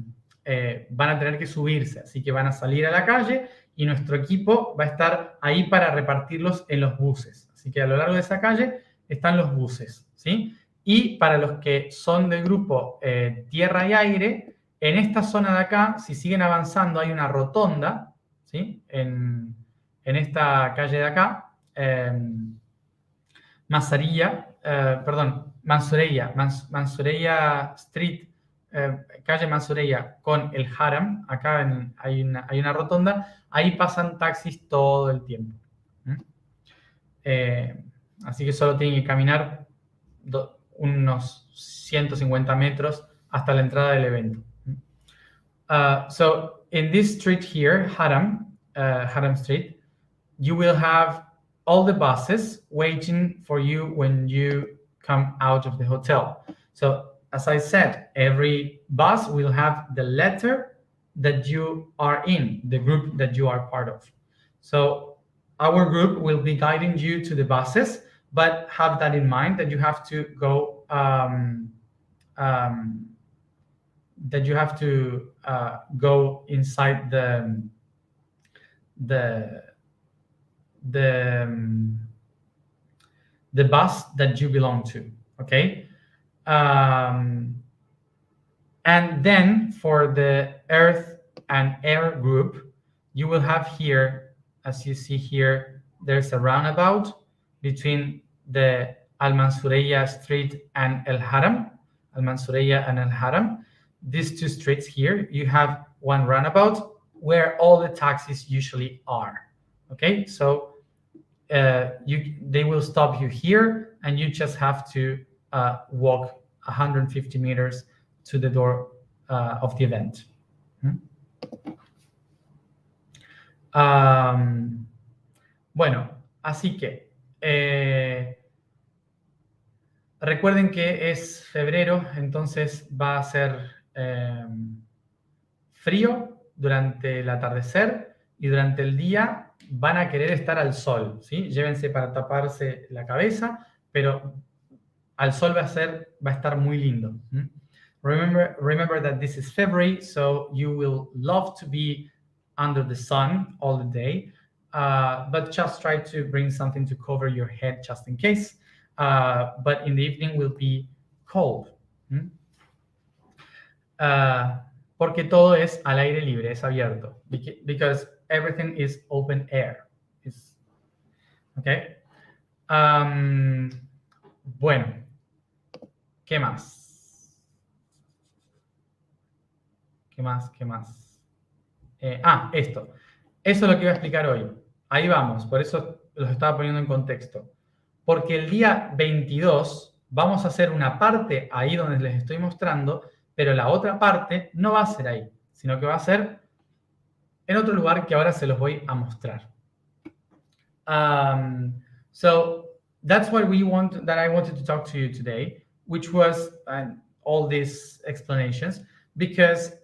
tener que subirse, así que van a salir a la calle y nuestro equipo va a estar ahí para repartirlos en los buses. Así que a lo largo de esa calle están los buses, ¿sí? Y para los que son del grupo Tierra y Aire, en esta zona de acá, si siguen avanzando, hay una rotonda, ¿sí? En esta calle de acá, Mansureya Street, calle Mansureya con el Haram, acá hay una rotonda, ahí pasan taxis todo el tiempo. Así que solo tienen que caminar unos 150 metros hasta la entrada del evento. So in this street here, Haram Street, you will have all the buses waiting for you when you come out of the hotel. So as I said, every bus will have the letter that you are in, the group that you are part of. So our group will be guiding you to the buses, but have that in mind that you have to go inside the bus that you belong to, okay? And then for the Earth and Air group, you will have here, as you see here, there's a roundabout between the Al-Mansureya Street and Al-Haram, Al-Mansureya and Al-Haram. These two streets here, you have one roundabout where all the taxis usually are. Okay, so they will stop you here, and you just have to walk 150 meters to the door of the event. Bueno, así que recuerden que es febrero, entonces va a ser frío durante el atardecer y durante el día van a querer estar al sol, ¿sí? Llévense para taparse la cabeza, pero al sol va a estar muy lindo. Remember that this is February, so you will love to be under the sun all the day, but just try to bring something to cover your head just in case. But in the evening will be cold. porque todo es al aire libre, es abierto. Because everything is open air. Okay. Bueno, ¿qué más? ¿Qué más? ¿Qué más? Esto. Eso es lo que iba a explicar hoy. Ahí vamos, por eso los estaba poniendo en contexto. Porque el día 22 vamos a hacer una parte ahí donde les estoy mostrando, pero la otra parte no va a ser ahí, sino que va a ser en otro lugar que ahora se los voy a mostrar. So that's what I wanted to talk to you today, which was all these explanations, because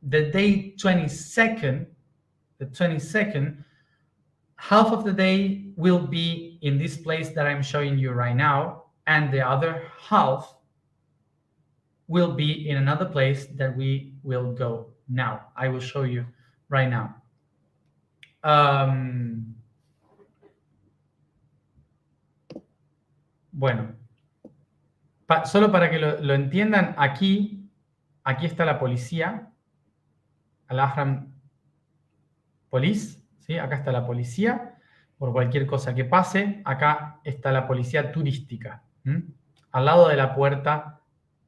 the day 22nd, half of the day will be in this place that I'm showing you right now, and the other half will be in another place that we will go now. I will show you right now. Bueno, solo para que lo entiendan, aquí está la policía, Al-Haram Police, ¿sí? Acá está la policía, por cualquier cosa que pase. Acá está la policía turística, al lado de la puerta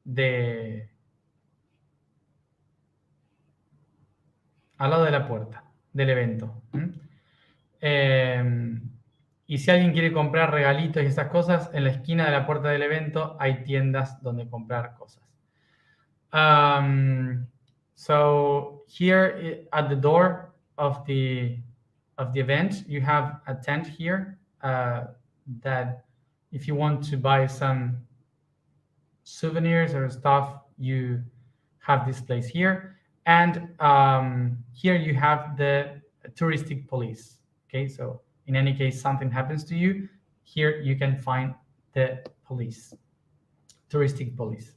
del evento. Y si alguien quiere comprar regalitos y esas cosas, en la esquina de la puerta del evento hay tiendas donde comprar cosas. So here at the door of the event, you have a tent here that if you want to buy some souvenirs or stuff, you have this place here. And here you have the touristic police. Okay, so in any case something happens to you, here you can find the police, touristic police.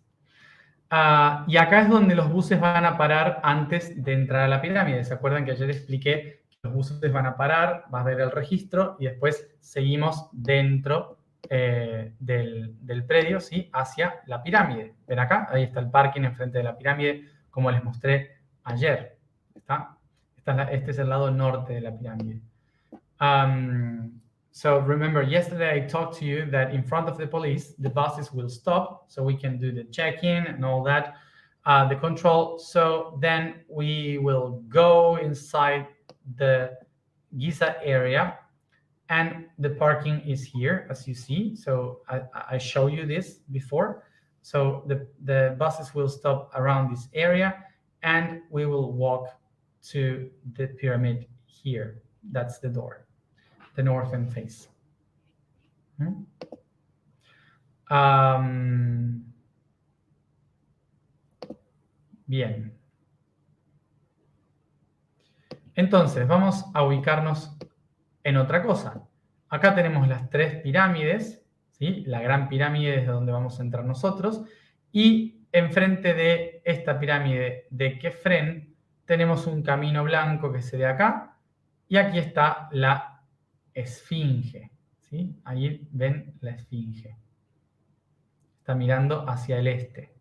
Y acá es donde los buses van a parar antes de entrar a la pirámide. ¿Se acuerdan que ayer expliqué que los buses van a parar, va a ver el registro y después seguimos dentro del predio, ¿sí? Hacia la pirámide? ¿Ven acá? Ahí está el parking enfrente de la pirámide, como les mostré ayer. Este es el lado norte de la pirámide. So remember, yesterday I talked to you that in front of the police, the buses will stop so we can do the check-in and all that, the control. So then we will go inside the Giza area, and the parking is here, as you see. So I showed you this before. So the buses will stop around this area, and we will walk to the pyramid here. That's the door. The northern face. Bien. Entonces, vamos a ubicarnos en otra cosa. Acá tenemos las tres pirámides, ¿sí? La gran pirámide es donde vamos a entrar nosotros. Y enfrente de esta pirámide de Kefren tenemos un camino blanco que se ve acá. Y aquí está la esfinge, ¿sí? Ahí ven la esfinge. Está mirando hacia el este,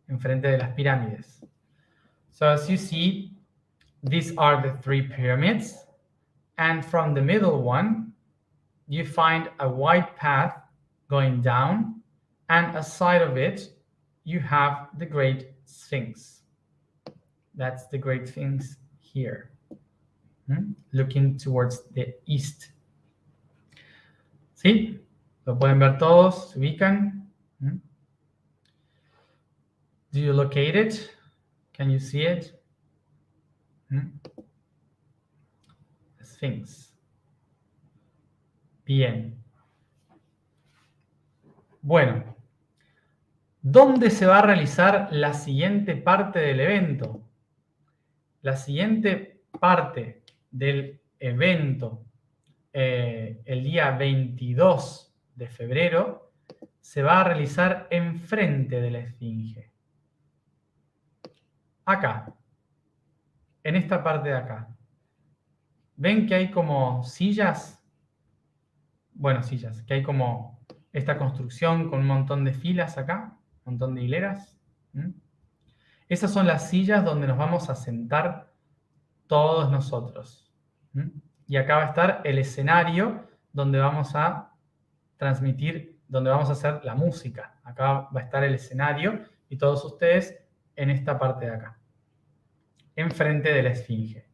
enfrente de las pirámides. So as you see, these are the three pyramids, and from the middle one, you find a white path going down, and aside of it, you have the Great Sphinx. That's the Great Sphinx here, looking towards the east. ¿Sí? ¿Lo pueden ver todos? ¿Se ubican? Do you locate it? Can you see it? Sphinx. Bien. Bueno. ¿Dónde se va a realizar la siguiente parte del evento? La siguiente parte del evento el día 22 de febrero se va a realizar enfrente de la esfinge. Acá, en esta parte de acá. ¿Ven que hay como sillas? Bueno, sillas, que hay como esta construcción con un montón de filas acá, un montón de hileras. Esas son las sillas donde nos vamos a sentar todos nosotros. Y acá va a estar el escenario donde vamos a transmitir, donde vamos a hacer la música. Acá va a estar el escenario y todos ustedes en esta parte de acá, enfrente de la esfinge.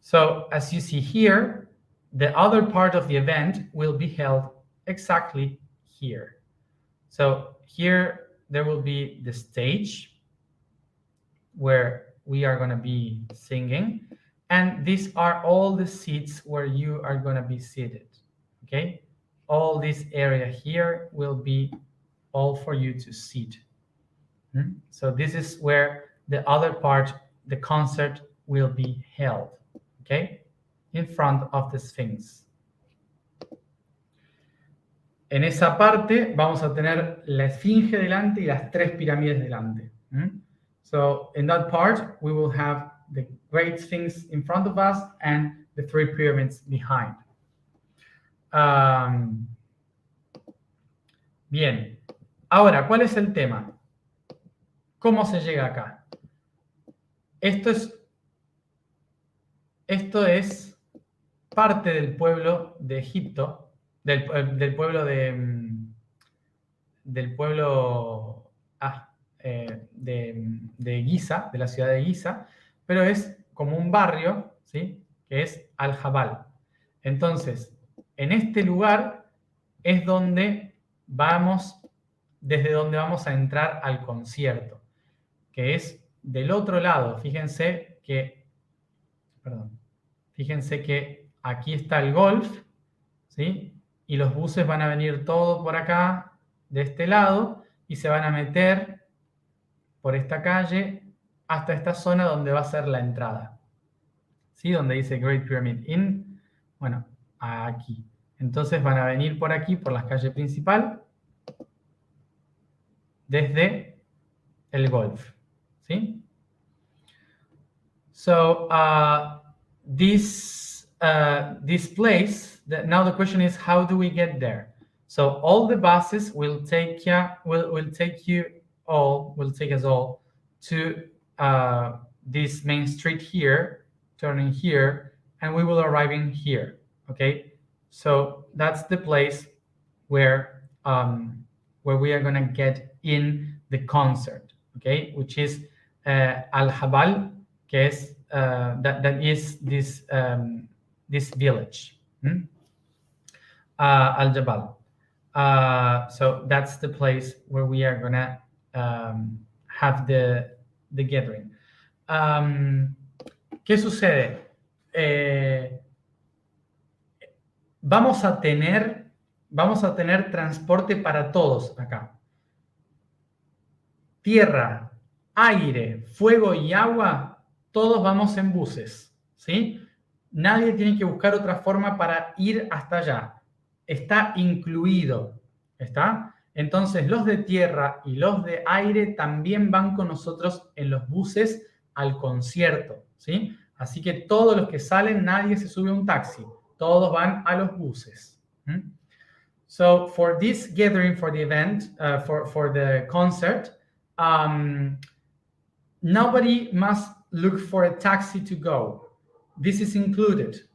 So, as you see here, the other part of the event will be held exactly here. So here there will be the stage where we are going to be singing, and these are all the seats where you are going to be seated. Okay, all this area here will be all for you to sit. So this is where the other part, the concert, will be held. Okay, in front of the Sphinx. En esa parte vamos a tener la esfinge delante y las 3 pirámides delante. So in that part, we will have the great Sphinx in front of us and the 3 pyramids behind. Bien. Ahora, ¿cuál es el tema? ¿Cómo se llega acá? Esto es parte del pueblo de Egipto, del pueblo de Giza, de la ciudad de Giza, pero es como un barrio, ¿sí? Que es Al-Haram. Entonces, en este lugar es donde desde donde vamos a entrar al concierto, que es del otro lado. Fíjense que aquí está el golf, ¿sí? Y los buses van a venir todos por acá, de este lado, y se van a meter por esta calle hasta esta zona donde va a ser la entrada, ¿sí? Donde dice Great Pyramid Inn, bueno, aquí. Entonces van a venir por aquí, por la calle principal, desde el golf, ¿sí? So, this place, now the question is, how do we get there? So all the buses will take us all to this main street here, turning here, and we will arrive in here. Okay, so that's the place where we are going to get in the concert. Okay, which is Al-Habal, que es that is this village, Al-Jabal. So that's the place where we are gonna have the gathering. ¿Qué sucede? Vamos a tener transporte para todos acá. Tierra, aire, fuego y agua, todos vamos en buses, ¿sí? Nadie tiene que buscar otra forma para ir hasta allá. Está incluido, ¿está? Entonces, los de tierra y los de aire también van con nosotros en los buses al concierto, ¿sí? Así que todos los que salen, nadie se sube a un taxi. Todos van a los buses. So, for this gathering, for the event, for the concert, nobody must look for a taxi to go. This is included.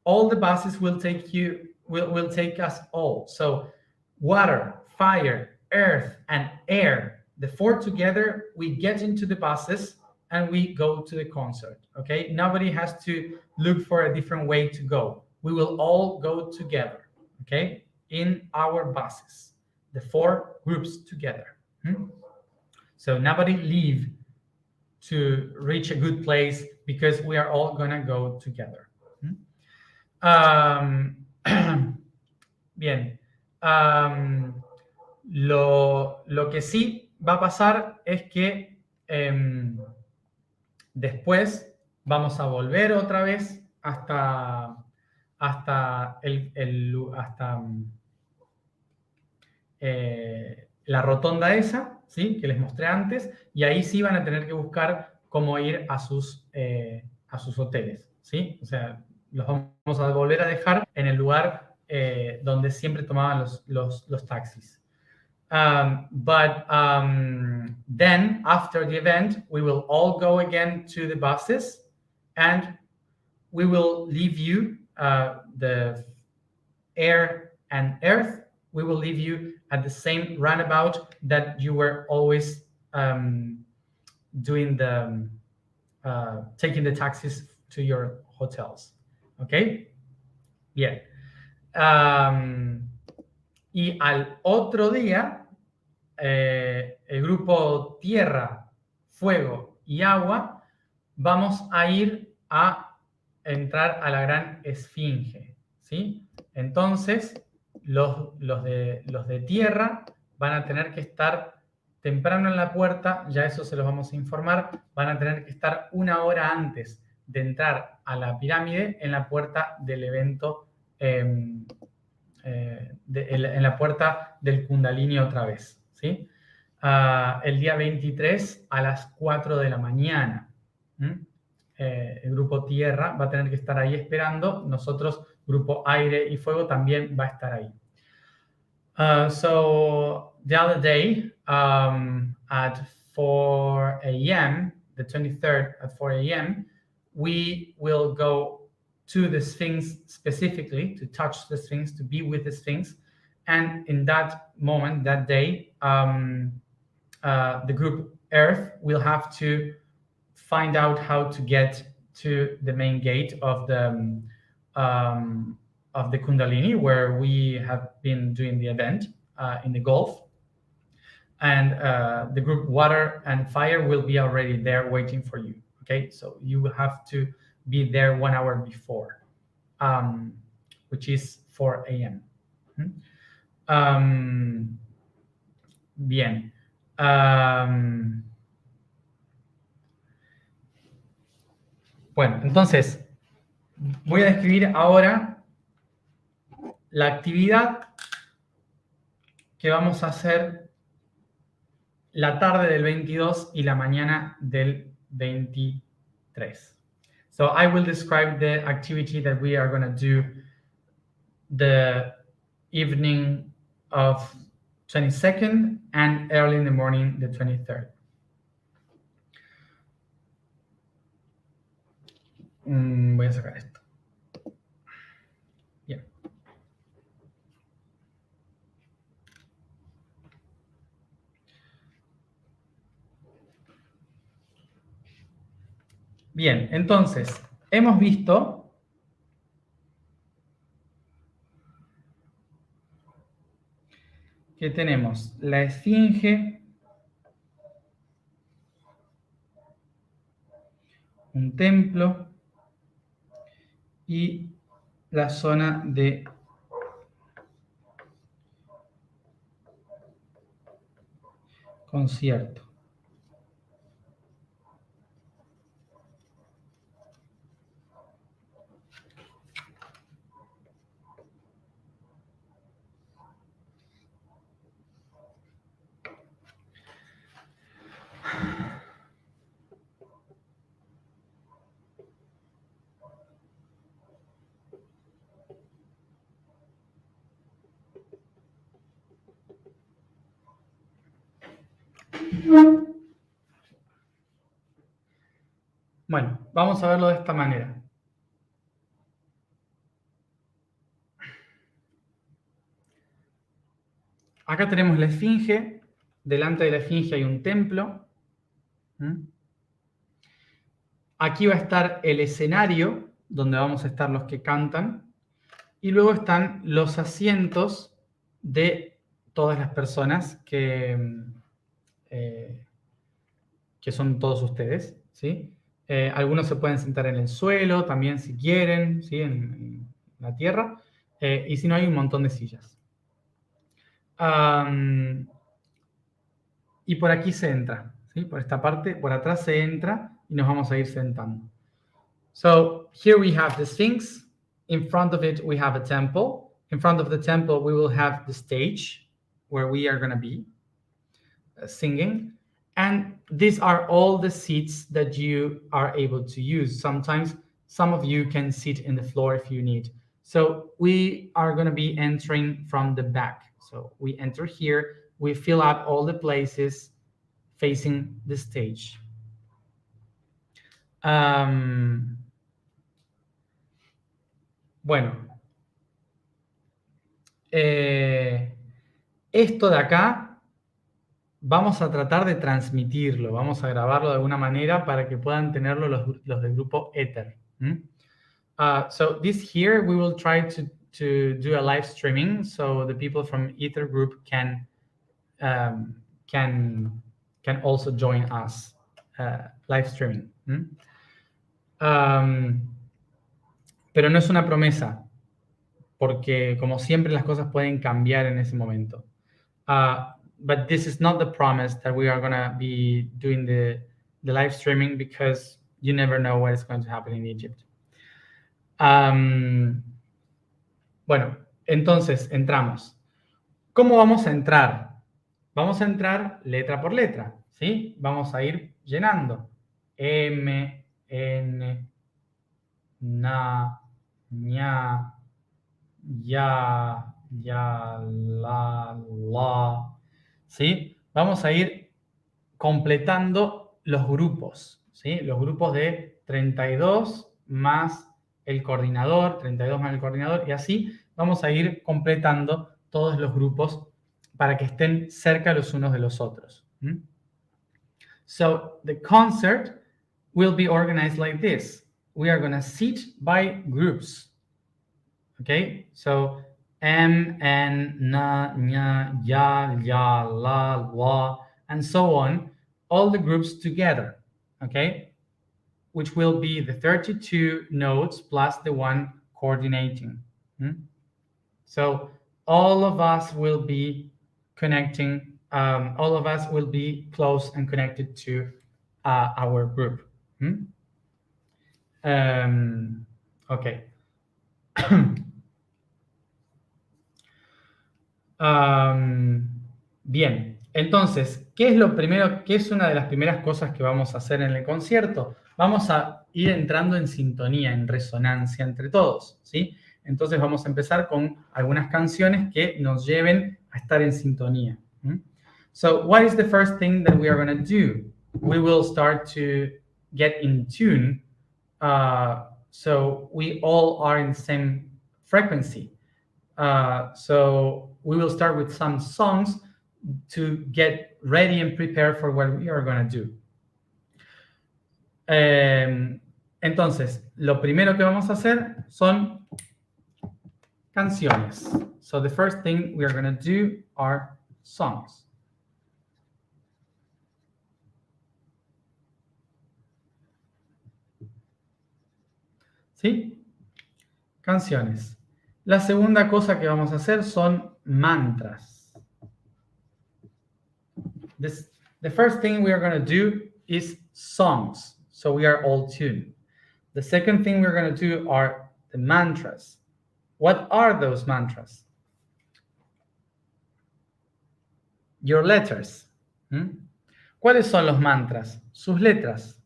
All the buses will take us all. So water, fire, earth, and air, the 4 together, we get into the buses and we go to the concert. Okay, nobody has to look for a different way to go. We will all go together, okay, in our buses, the 4 groups together. So nobody leave to reach a good place because we are all gonna go together. Bien. Lo que sí va a pasar es que después vamos a volver otra vez hasta la rotonda esa, ¿sí? Que les mostré antes, y ahí sí van a tener que buscar cómo ir a sus hoteles, ¿sí? O sea, los vamos a volver a dejar en el lugar donde siempre tomaban los taxis. But then after the event, we will all go again to the buses, and we will leave you the air and earth. We will leave you at the same roundabout that you were always doing the taking the taxis to your hotels. Okay, bien. Y al otro día, el grupo Tierra, Fuego y Agua, vamos a ir a entrar a la gran esfinge, ¿sí? Entonces, los de Tierra van a tener que estar temprano en la puerta, ya eso se los vamos a informar, van a tener que estar 1 hora antes de entrar a la pirámide en la puerta del evento, en la puerta del Kundalini otra vez, ¿sí? El día 23 a las 4 de la mañana. El grupo Tierra va a tener que estar ahí esperando. Nosotros, grupo Aire y Fuego, también va a estar ahí. So the other day, at 4 a.m., the 23rd at 4 a.m., we will go to the Sphinx specifically, to touch the Sphinx, to be with the Sphinx. And in that moment, that day, the group Earth will have to find out how to get to the main gate of the Kundalini, where we have been doing the event in the Gulf. And the group Water and Fire will be already there waiting for you. Okay, so you will have to be there 1 hour before, which is 4 a.m. Bien. Bueno, entonces voy a describir ahora la actividad que vamos a hacer la tarde del 22 y la mañana del 23. So I will describe the activity that we are going to do the evening of 22nd and early in the morning, the 23rd. Voy a sacar esto. Bien. Bien, entonces, hemos visto que tenemos la esfinge, un templo y la zona de concierto. Bueno, vamos a verlo de esta manera. Acá tenemos la esfinge, delante de la esfinge hay un templo. Aquí va a estar el escenario, donde vamos a estar los que cantan, y luego están los asientos de todas las personas que son todos ustedes, ¿sí? Algunos se pueden sentar en el suelo, también si quieren, ¿sí? En la tierra, y si no, hay un montón de sillas. Y por aquí se entra, ¿sí? Por esta parte, por atrás se entra y nos vamos a ir sentando. So here we have the Sphinx. In front of it, we have a temple. In front of the temple, we will have the stage where we are going to be singing. And these are all the seats that you are able to use. Sometimes some of you can sit in the floor if you need. So we are going to be entering from the back. So we enter here we fill up all the places facing the stage. Bueno, esto de acá vamos a tratar de transmitirlo, vamos a grabarlo de alguna manera para que puedan tenerlo los del grupo Ether. So this here we will try to do a live streaming so the people from Ether group can also join us live streaming. Pero no es una promesa, porque como siempre las cosas pueden cambiar en ese momento. But this is not the promise that we are going to be doing the live streaming because you never know what is going to happen in Egypt. Bueno, entonces entramos. ¿Cómo vamos a entrar? Vamos a entrar letra por letra, ¿sí? Vamos a ir llenando. M, N, Na, Ña, Ya, La. ¿Sí? Vamos a ir completando los grupos, ¿sí? Los grupos de 32 más el coordinador, 32 más el coordinador, y así vamos a ir completando todos los grupos para que estén cerca los unos de los otros. So the concert will be organized like this. We are going to sit by groups. Okay? So M, N, Na, Ña, Ya, La, and so on, all the groups together, okay? Which will be the 32 notes plus the one coordinating. So all of us will be connecting, all of us will be close and connected to our group. Okay. Bien, entonces, ¿qué es lo primero? ¿Qué es una de las primeras cosas que vamos a hacer en el concierto? Vamos a ir entrando en sintonía, en resonancia entre todos, ¿sí? Entonces vamos a empezar con algunas canciones que nos lleven a estar en sintonía. So, what is the first thing that we are going to do? We will start to get in tune, so we all are in the same frequency. So we will start with some songs to get ready and prepare for what we are going to do. Entonces, lo primero que vamos a hacer son canciones. So the first thing we are going to do are songs. ¿Sí? Canciones. La segunda cosa que vamos a hacer son mantras. The first thing we are going to do is songs, so we are all tuned. The second thing we're going to do are the mantras. What are those mantras? Your letters. ¿Cuáles son los mantras? Sus letras.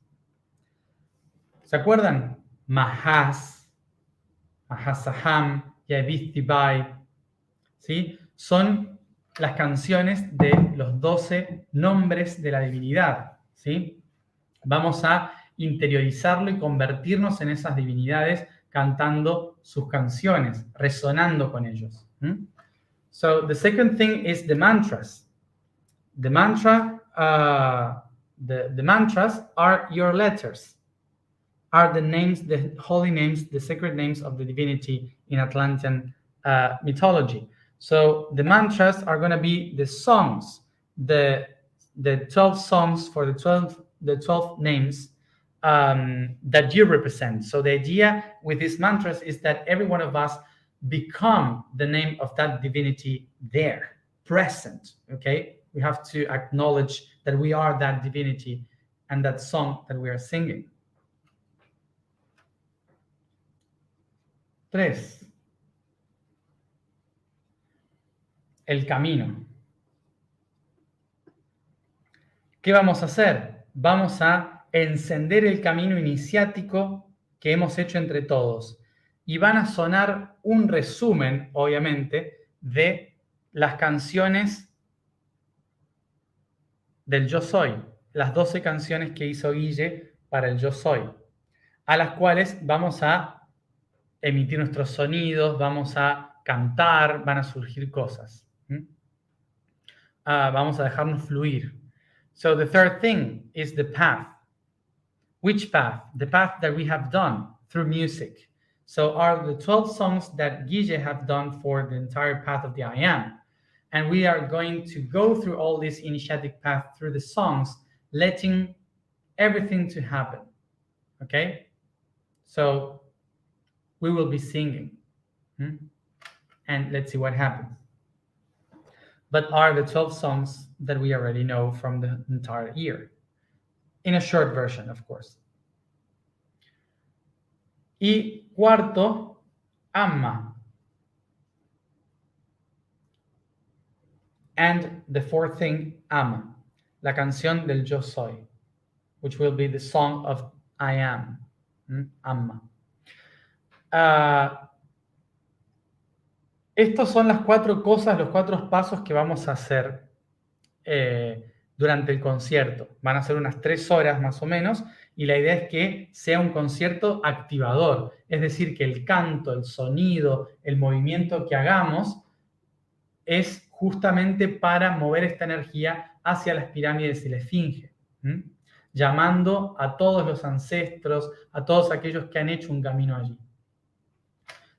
¿Se acuerdan? Mahas, Mahasaham, Yavistibai, ¿sí? Son las canciones de los 12 nombres de la divinidad, ¿sí? Vamos a interiorizarlo y convertirnos en esas divinidades cantando sus canciones, resonando con ellos. So the second thing is the mantras. The mantras are your letters, are the names, the holy names, the sacred names of the divinity in Atlantean mythology. So the mantras are going to be the songs, the 12 songs for the 12 names that you represent. So the idea with these mantras is that every one of us become the name of that divinity there, present, okay? We have to acknowledge that we are that divinity and that song that we are singing. 3. El camino. ¿Qué vamos a hacer? Vamos a encender el camino iniciático que hemos hecho entre todos. Y van a sonar un resumen, obviamente, de las canciones del Yo Soy, las 12 canciones que hizo Guille para el Yo Soy, a las cuales vamos a emitir nuestros sonidos, vamos a cantar, van a surgir cosas. Vamos a dejarnos fluir. So the third thing is the path. Which path? The path that we have done through music. So are the 12 songs that Guille have done for the entire path of the I Am. And we are going to go through all this initiatic path through the songs, letting everything to happen. Okay? So we will be singing. And let's see what happens. But are the 12 songs that we already know from the entire year. In a short version, of course. Y cuarto, ama. And the fourth thing, ama. La canción del Yo Soy, which will be the song of I Am. Ama. Estos son las 4 cosas, los 4 pasos que vamos a hacer durante el concierto. Van a ser unas 3 horas más o menos, y la idea es que sea un concierto activador, es decir, que el canto, el sonido, el movimiento que hagamos es justamente para mover esta energía hacia las pirámides y la esfinge, llamando a todos los ancestros, a todos aquellos que han hecho un camino allí.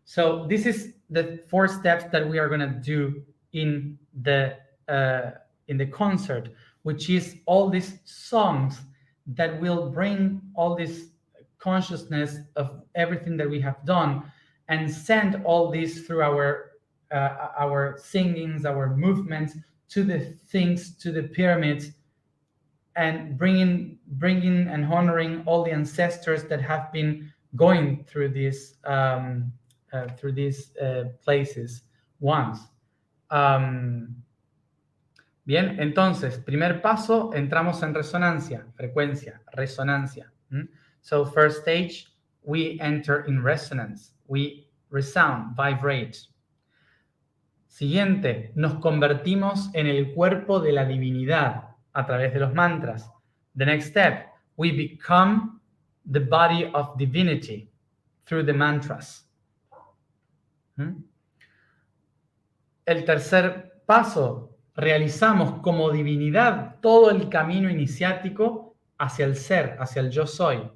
So this is the 4 steps that we are going to do in the concert, which is all these songs that will bring all this consciousness of everything that we have done and send all this through our singings, our movements to the things, to the pyramids, and bringing and honoring all the ancestors that have been going through these places once. Bien, entonces, primer paso, entramos en resonancia, frecuencia, resonancia. So first stage, we enter in resonance. We resound, vibrate. Siguiente, nos convertimos en el cuerpo de la divinidad a través de los mantras. The next step, we become the body of divinity through the mantras. El tercer paso, realizamos como divinidad todo el camino iniciático hacia el ser, hacia el yo soy.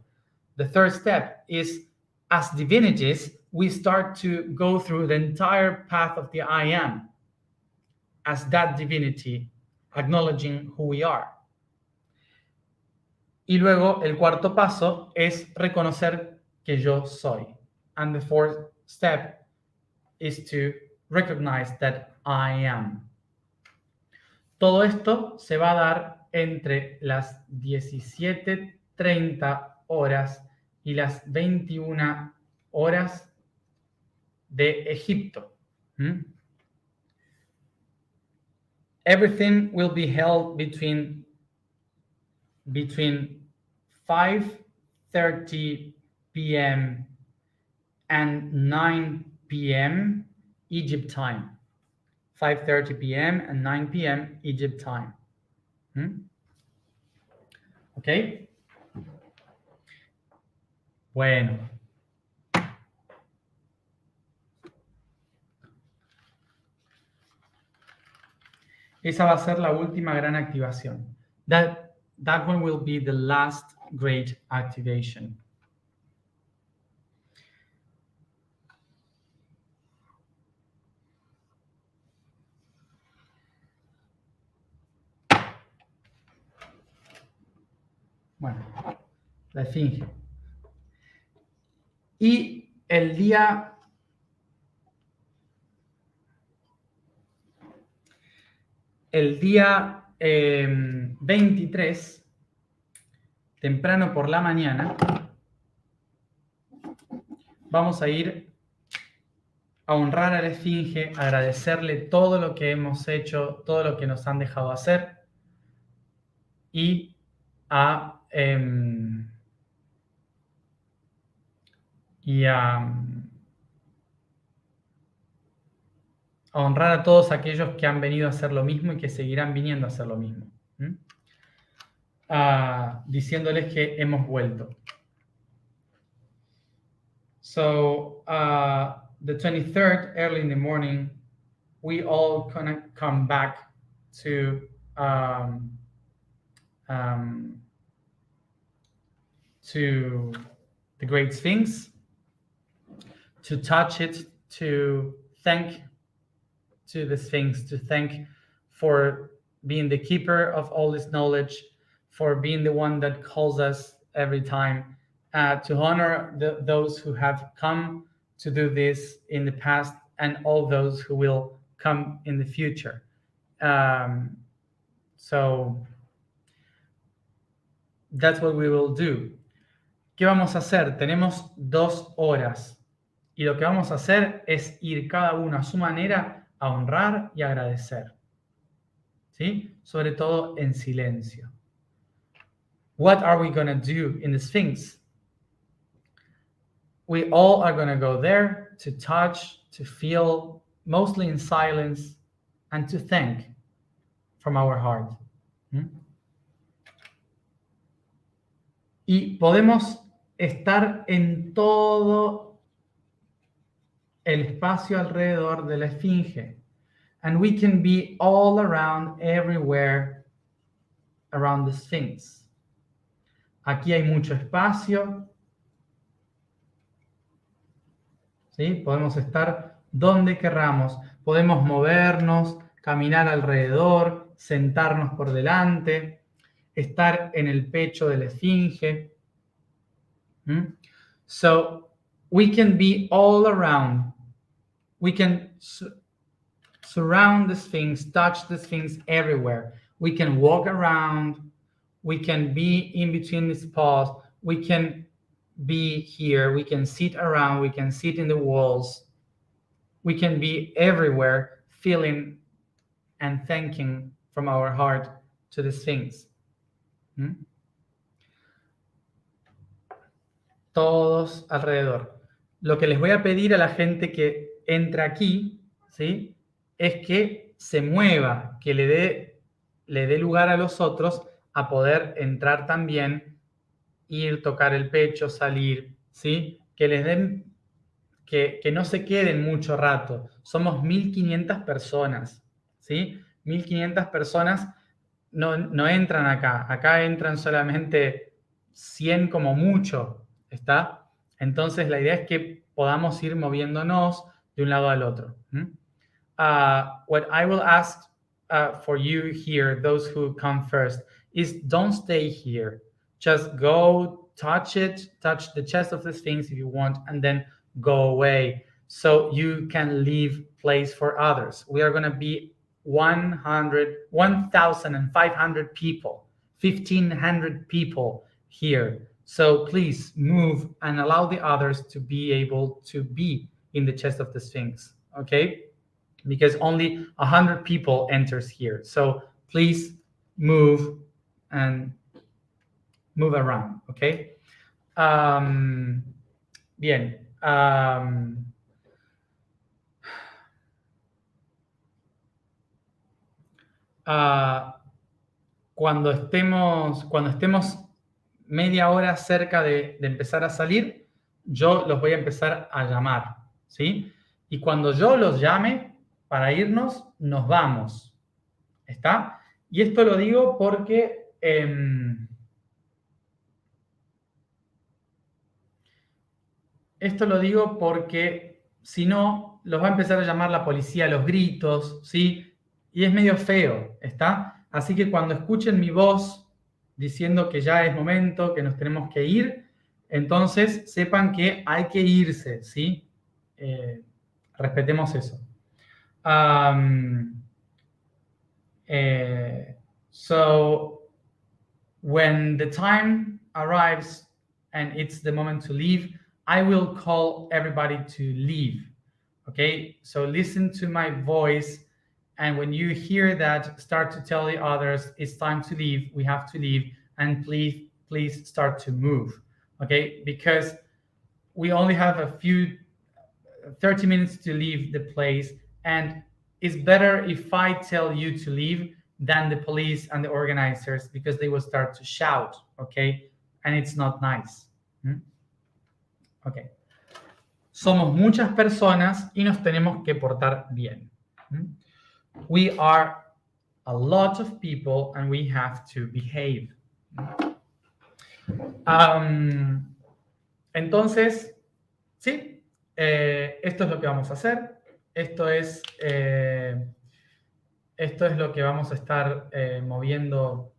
The third step is, as divinities, we start to go through the entire path of the I am, as that divinity, acknowledging who we are. Y luego el cuarto paso es reconocer que yo soy. And the fourth step is to recognize that I am. Todo esto se va a dar entre las 17:30 horas y las 21 horas de Egipto. Everything will be held between 5:30 p.m. and 9 p.m. Egypt time. 5:30 p.m. and 9 p.m. Egypt time. ¿Ok? Bueno. Esa va a ser la última gran activación. That one will be the last great activation. Bueno, la esfinge. Y el día 23, temprano por la mañana, vamos a ir a honrar a la esfinge, agradecerle todo lo que hemos hecho, todo lo que nos han dejado hacer, y a honrar a todos aquellos que han venido a hacer lo mismo y que seguirán viniendo a hacer lo mismo. diciéndoles que hemos vuelto. So the 23rd, early in the morning, we all gonna come back to the Great Sphinx, to touch it, to thank to the Sphinx, to thank for being the keeper of all this knowledge, for being the one that calls us every time, to honor those who have come to do this in the past and all those who will come in the future. So that's what we will do. ¿Qué vamos a hacer? Tenemos 2 horas y lo que vamos a hacer es ir cada uno a su manera a honrar y agradecer. ¿Sí? Sobre todo en silencio. What are we going to do in the Sphinx? We all are going to go there to touch, to feel, mostly in silence, and to thank from our heart. Y podemos estar en todo el espacio alrededor de la esfinge. And we can be all around, everywhere around the Sphinx. Aquí hay mucho espacio. ¿Sí? Podemos estar donde querramos. Podemos movernos, caminar alrededor, sentarnos por delante, estar en el pecho de la esfinge. So we can be all around. We can surround the Sphinx, touch the Sphinx everywhere. We can walk around. We can be in between its paws. We can be here. We can sit around. We can sit in the walls. We can be everywhere, feeling and thanking from our heart to the Sphinx. Todos alrededor. Lo que les voy a pedir a la gente que entra aquí, ¿sí?, es que se mueva, que le dé lugar a los otros a poder entrar también, ir, tocar el pecho, salir, ¿sí? Que les den, que no se queden mucho rato. Somos 1.500 personas, ¿sí? 1.500 personas no entran acá. Acá entran solamente 100 como mucho, ¿está? Entonces la idea es que podamos ir moviéndonos de un lado al otro. What I will ask for you here, those who come first, is don't stay here. Just go touch the chest of the Sphinx if you want, and then go away so you can leave place for others. We are going to be 1,500 people, 1,500 people here. So please move and allow the others to be able to be in the chest of the Sphinx, okay? Because only 100 people enters here. So please move and move around, okay? Bien. Cuando estemos media hora cerca de empezar a salir, yo los voy a empezar a llamar, ¿sí? Y cuando yo los llame para irnos, nos vamos, ¿está? Y esto lo digo porque si no, los va a empezar a llamar la policía a los gritos, ¿sí? Y es medio feo, ¿está? Así que cuando escuchen mi voz diciendo que ya es momento, que nos tenemos que ir, entonces sepan que hay que irse, ¿sí? Respetemos eso. So when the time arrives and it's the moment to leave, I will call everybody to leave, okay? So listen to my voice, and when you hear that, start to tell the others, it's time to leave, we have to leave, and please start to move, okay? Because we only have a few 30 minutes to leave the place, and it's better if I tell you to leave than the police and the organizers because they will start to shout, okay? And it's not nice. Okay. Somos muchas personas y nos tenemos que portar bien. We are a lot of people and we have to behave. Entonces, sí, esto es lo que vamos a hacer. Esto es lo que vamos a estar moviendo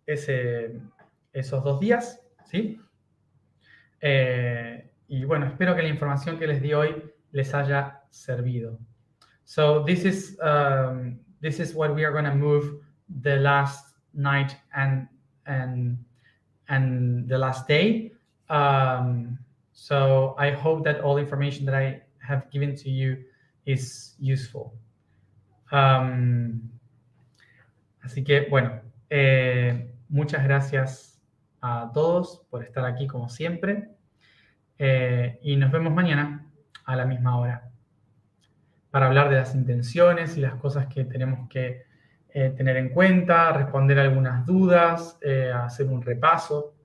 esos 2 días, ¿sí? Y bueno, espero que la información que les di hoy les haya servido. So this is what we are going to move the last night and the last day. So I hope that all information that I have given to you is useful. Así que bueno, muchas gracias a todos por estar aquí como siempre. Y nos vemos mañana a la misma hora para hablar de las intenciones y las cosas que tenemos que tener en cuenta, responder algunas dudas, hacer un repaso.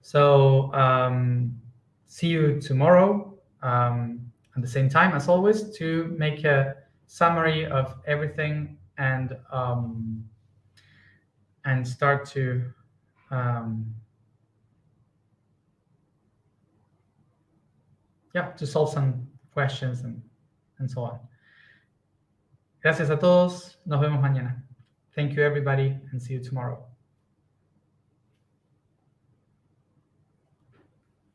So, see you tomorrow at the same time as always to make a summary of everything and start to to solve some questions and so on. Gracias a todos. Nos vemos mañana. Thank you, everybody, and see you tomorrow.